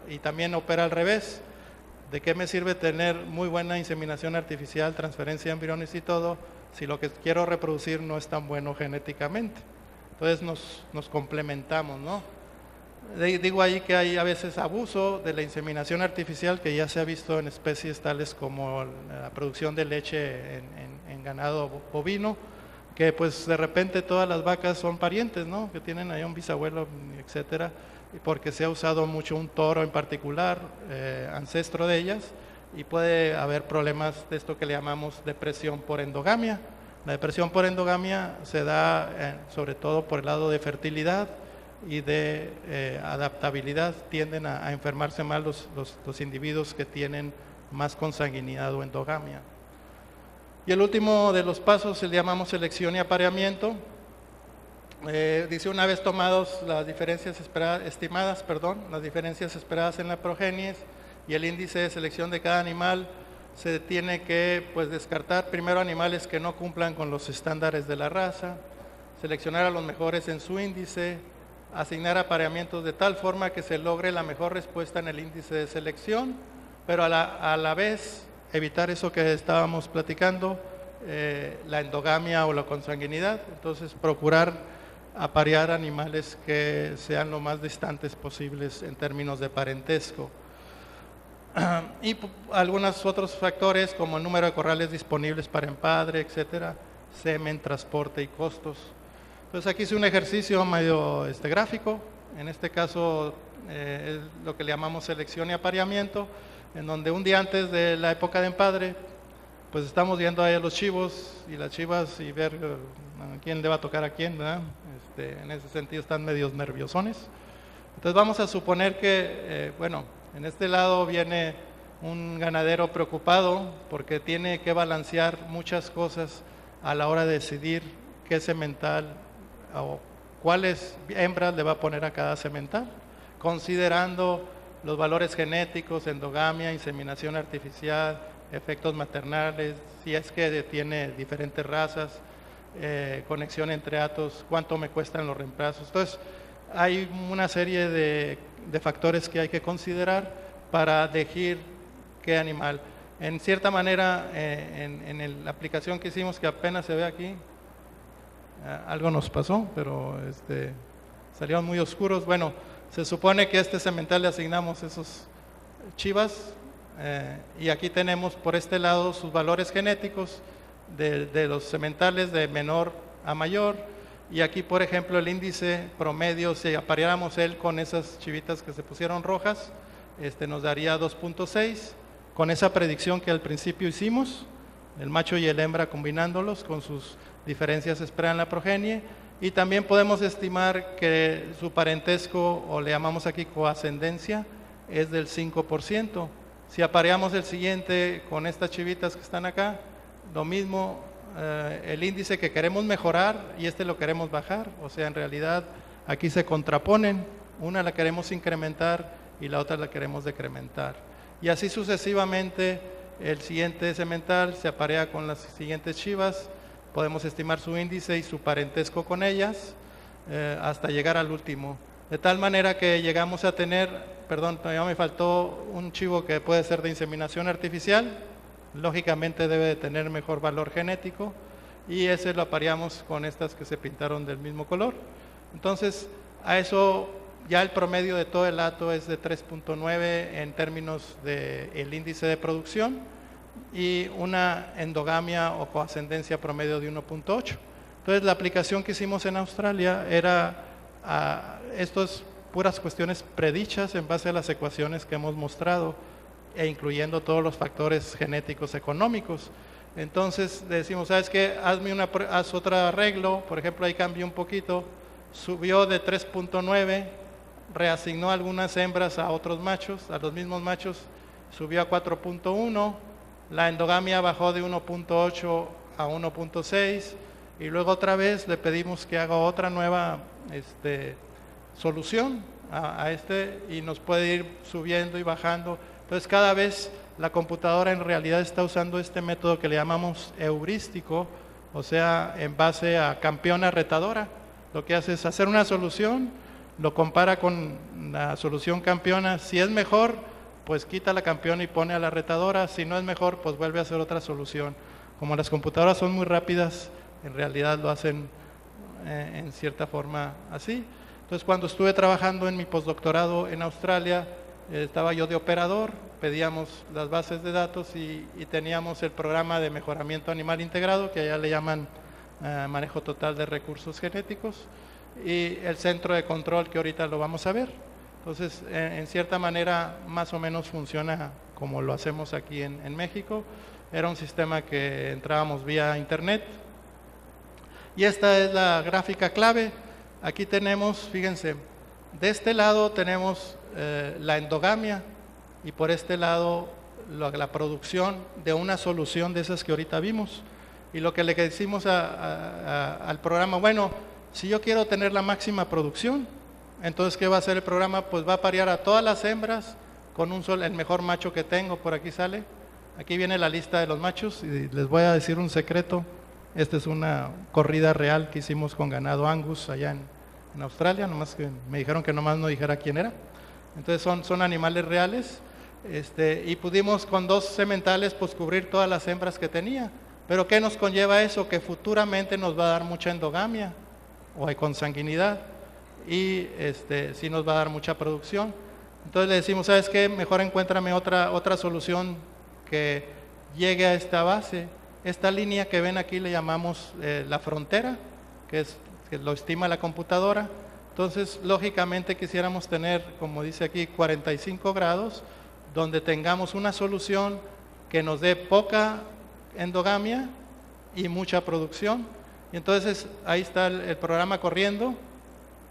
y también opera al revés. ¿De qué me sirve tener muy buena inseminación artificial, transferencia de embriones y todo, si lo que quiero reproducir no es tan bueno genéticamente? Entonces nos complementamos, ¿no? Digo ahí que hay a veces abuso de la inseminación artificial, que ya se ha visto en especies tales como la producción de leche en ganado bovino, que pues de repente todas las vacas son parientes, ¿no? Que tienen ahí un bisabuelo, etcétera, porque se ha usado mucho un toro en particular, ancestro de ellas, y puede haber problemas de esto que le llamamos depresión por endogamia. La depresión por endogamia se da sobre todo por el lado de fertilidad y de adaptabilidad. Tienden a enfermarse más los individuos que tienen más consanguinidad o endogamia. Y el último de los pasos le llamamos selección y apareamiento. Dice, una vez tomados las diferencias estimadas en la progenie y el índice de selección de cada animal, se tiene que pues descartar primero animales que no cumplan con los estándares de la raza, seleccionar a los mejores en su índice, asignar apareamientos de tal forma que se logre la mejor respuesta en el índice de selección, pero a la vez evitar eso que estábamos platicando, la endogamia o la consanguinidad. Entonces procurar aparear animales que sean lo más distantes posibles en términos de parentesco. Y algunos otros factores como el número de corrales disponibles para empadre, etcétera, semen, transporte y costos. Entonces aquí hice un ejercicio medio gráfico, en este caso es lo que le llamamos selección y apareamiento, en donde un día antes de la época de empadre, pues estamos viendo ahí a los chivos y las chivas y ver a quién le va a tocar a quién, ¿verdad? En ese sentido están medios nerviosones. Entonces vamos a suponer que, bueno, en este lado viene un ganadero preocupado porque tiene que balancear muchas cosas a la hora de decidir qué semental o cuáles hembras le va a poner a cada semental, considerando los valores genéticos, endogamia, inseminación artificial, efectos maternales, si es que tiene diferentes razas, conexión entre atos, cuánto me cuestan los reemplazos. Entonces, hay una serie de factores que hay que considerar para elegir qué animal. En cierta manera, en la aplicación que hicimos, que apenas se ve aquí, algo nos pasó, pero salieron muy oscuros. Bueno, se supone que a este semental le asignamos esos chivas, y aquí tenemos por este lado sus valores genéticos de los sementales de menor a mayor, y aquí por ejemplo el índice promedio, si apareáramos él con esas chivitas que se pusieron rojas, nos daría 2.6, con esa predicción que al principio hicimos, el macho y el hembra combinándolos con sus diferencias esperan la progenie, y también podemos estimar que su parentesco, o le llamamos aquí coascendencia, es del 5%. Si apareamos el siguiente con estas chivitas que están acá, lo mismo, el índice que queremos mejorar y lo queremos bajar, o sea, en realidad aquí se contraponen, una la queremos incrementar y la otra la queremos decrementar. Y así sucesivamente, el siguiente semental se aparea con las siguientes chivas, podemos estimar su índice y su parentesco con ellas, hasta llegar al último. De tal manera que llegamos a tener, perdón, todavía me faltó un chivo que puede ser de inseminación artificial, lógicamente debe de tener mejor valor genético, y ese lo apareamos con estas que se pintaron del mismo color. Entonces, a eso ya el promedio de todo el hato es de 3.9 en términos del índice de producción, y una endogamia o coascendencia promedio de 1.8. Entonces, la aplicación que hicimos en Australia era estas puras cuestiones predichas en base a las ecuaciones que hemos mostrado, e incluyendo todos los factores genéticos económicos. Entonces le decimos, ¿sabes qué? Haz otro arreglo, por ejemplo, ahí cambió un poquito, subió de 3.9, reasignó algunas hembras a otros machos, a los mismos machos, subió a 4.1, la endogamia bajó de 1.8 a 1.6, y luego otra vez le pedimos que haga otra nueva solución y nos puede ir subiendo y bajando. Entonces, cada vez la computadora en realidad está usando este método que le llamamos heurístico, o sea, en base a campeona retadora. Lo que hace es hacer una solución, lo compara con la solución campeona. Si es mejor, pues quita la campeona y pone a la retadora. Si no es mejor, pues vuelve a hacer otra solución. Como las computadoras son muy rápidas, en realidad lo hacen en cierta forma así. Entonces, cuando estuve trabajando en mi postdoctorado en Australia, estaba yo de operador, pedíamos las bases de datos y teníamos el programa de mejoramiento animal integrado, que allá le llaman manejo total de recursos genéticos, y el centro de control, que ahorita lo vamos a ver. Entonces, en cierta manera, más o menos funciona como lo hacemos aquí en México. Era un sistema que entrábamos vía internet. Y esta es la gráfica clave. Aquí tenemos, fíjense, de este lado tenemos la endogamia, y por este lado la producción de una solución de esas que ahorita vimos. Y lo que le decimos al programa, bueno, si yo quiero tener la máxima producción, entonces ¿qué va a hacer el programa? Pues va a parear a todas las hembras con el mejor macho que tengo. Por aquí sale, aquí viene la lista de los machos, y les voy a decir un secreto. Esta es una corrida real que hicimos con ganado Angus allá en Australia, nomás que me dijeron que nomás no dijera quién era. Entonces son animales reales. Y pudimos con 2 sementales pues cubrir todas las hembras que tenía. Pero ¿qué nos conlleva eso? Que futuramente nos va a dar mucha endogamia o consanguinidad y sí nos va a dar mucha producción. Entonces le decimos, ¿sabes qué? Mejor encuéntrame otra solución que llegue a esta base. Esta línea que ven aquí le llamamos la frontera, que lo estima la computadora. Entonces, lógicamente quisiéramos tener, como dice aquí, 45 grados, donde tengamos una solución que nos dé poca endogamia y mucha producción. Y entonces ahí está el programa corriendo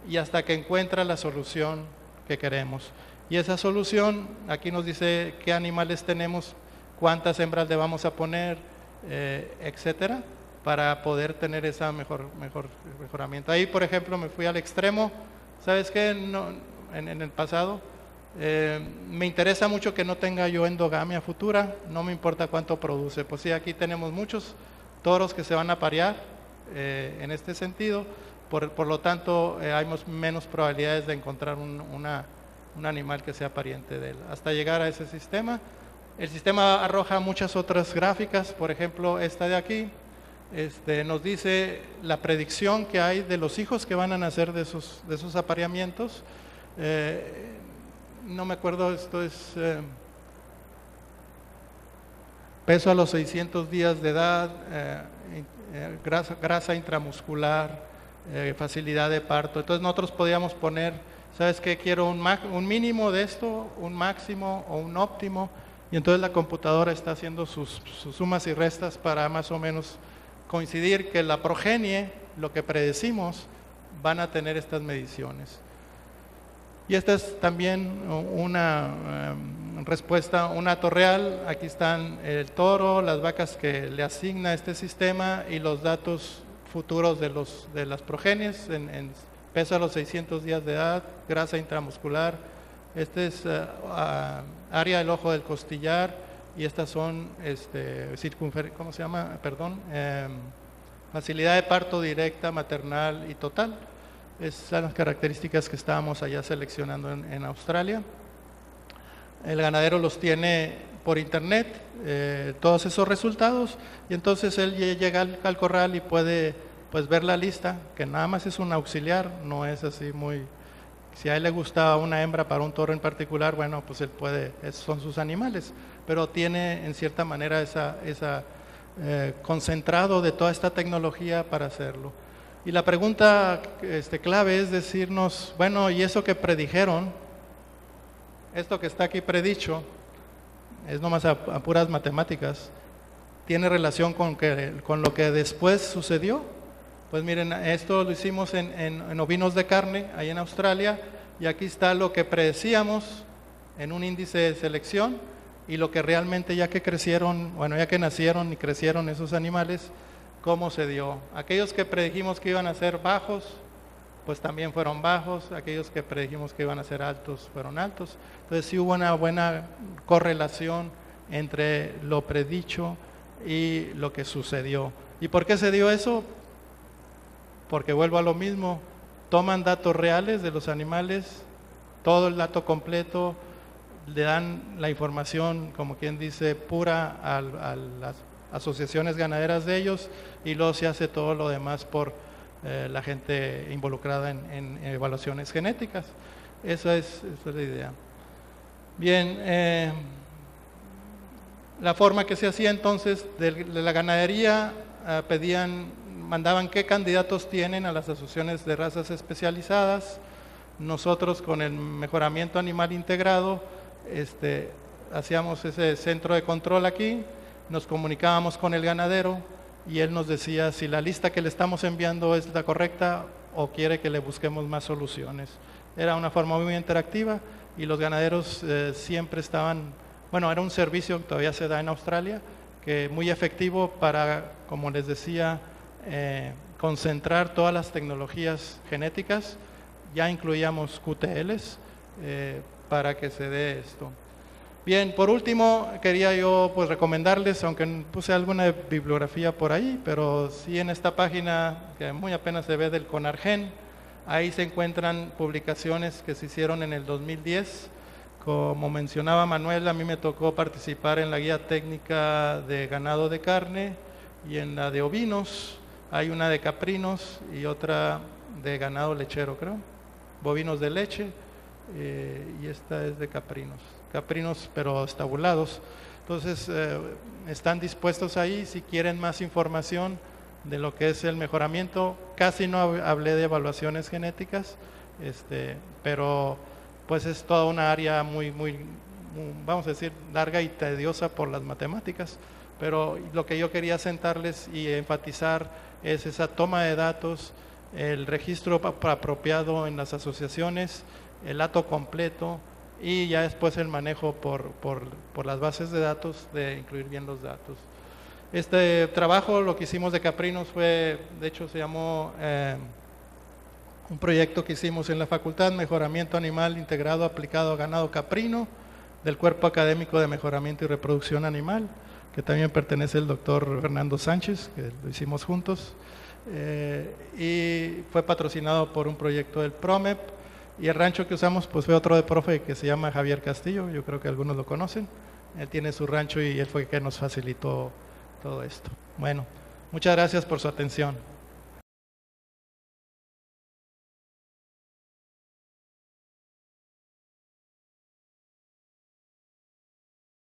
y hasta que encuentra la solución que queremos. Y esa solución, aquí nos dice qué animales tenemos, cuántas hembras le vamos a poner, etcétera, para poder tener ese mejoramiento. Ahí, por ejemplo, me fui al extremo. ¿Sabes qué? No, en el pasado, me interesa mucho que no tenga yo endogamia futura, no me importa cuánto produce. Pues sí, aquí tenemos muchos toros que se van a parear en este sentido, por lo tanto hay menos probabilidades de encontrar un animal que sea pariente de él. Hasta llegar a ese sistema, el sistema arroja muchas otras gráficas, por ejemplo esta de aquí, nos dice la predicción que hay de los hijos que van a nacer de esos apareamientos. No me acuerdo, esto es peso a los 600 días de edad, grasa intramuscular, facilidad de parto. Entonces nosotros podíamos poner, ¿sabes qué? Quiero un mínimo de esto, un máximo o un óptimo, y entonces la computadora está haciendo sus sumas y restas para más o menos coincidir que la progenie, lo que predecimos, van a tener estas mediciones. Y esta es también una respuesta, un hato real. Aquí están el toro, las vacas que le asigna este sistema y los datos futuros de las progenies en peso a los 600 días de edad, grasa intramuscular. Este es área del ojo del costillar y estas son ¿cómo se llama? Perdón, facilidad de parto directa, maternal y total. Esas son las características que estábamos allá seleccionando en Australia. El ganadero los tiene por internet, todos esos resultados, y entonces él llega al corral y puede pues ver la lista, que nada más es un auxiliar, no es así muy... Si a él le gusta una hembra para un toro en particular, bueno, pues él puede, son sus animales, pero tiene en cierta manera esa concentrado de toda esta tecnología para hacerlo. Y la pregunta clave es decirnos, bueno, ¿y eso que predijeron? Esto que está aquí predicho, es nomás a puras matemáticas, ¿tiene relación con lo que después sucedió? Pues miren, esto lo hicimos en ovinos de carne, ahí en Australia, y aquí está lo que predecíamos en un índice de selección y lo que realmente ya que crecieron, bueno, ya que nacieron y crecieron esos animales, cómo se dio. Aquellos que predijimos que iban a ser bajos, pues también fueron bajos. Aquellos que predijimos que iban a ser altos, fueron altos. Entonces sí hubo una buena correlación entre lo predicho y lo que sucedió. ¿Y por qué se dio eso? Porque vuelvo a lo mismo, toman datos reales de los animales, todo el dato completo, le dan la información, como quien dice, pura a las asociaciones ganaderas de ellos, y luego se hace todo lo demás por la gente involucrada en evaluaciones genéticas. Esa es la idea. Bien, la forma que se hacía entonces de la ganadería, mandaban qué candidatos tienen a las asociaciones de razas especializadas. Nosotros con el mejoramiento animal integrado hacíamos ese centro de control aquí, nos comunicábamos con el ganadero y él nos decía si la lista que le estamos enviando es la correcta o quiere que le busquemos más soluciones. Era una forma muy interactiva y los ganaderos siempre estaban, bueno, era un servicio que todavía se da en Australia, que muy efectivo para, como les decía, concentrar todas las tecnologías genéticas. Ya incluíamos QTLs para que se dé esto. Bien, por último quería yo pues recomendarles, aunque puse alguna bibliografía por ahí, pero sí en esta página que muy apenas se ve del CONARGEN, ahí se encuentran publicaciones que se hicieron en el 2010 Como mencionaba Manuel, a mí me tocó participar en la guía técnica de ganado de carne y en la de ovinos. Hay una de caprinos y otra de ganado lechero, creo, bovinos de leche, y esta es de caprinos pero estabulados. Entonces, están dispuestos ahí si quieren más información de lo que es el mejoramiento. Casi no hablé de evaluaciones genéticas, pero pues es toda una área muy, vamos a decir, larga y tediosa por las matemáticas. Pero lo que yo quería sentarles y enfatizar es esa toma de datos, el registro apropiado en las asociaciones, el dato completo y ya después el manejo por las bases de datos, de incluir bien los datos. Este trabajo, lo que hicimos de caprinos fue, de hecho se llamó un proyecto que hicimos en la facultad, Mejoramiento Animal Integrado Aplicado a Ganado Caprino, del Cuerpo Académico de Mejoramiento y Reproducción Animal, que también pertenece el doctor Fernando Sánchez, que lo hicimos juntos, y fue patrocinado por un proyecto del PROMEP, y el rancho que usamos pues fue otro de profe que se llama Javier Castillo, yo creo que algunos lo conocen. Él tiene su rancho y él fue el que nos facilitó todo esto. Bueno, muchas gracias por su atención.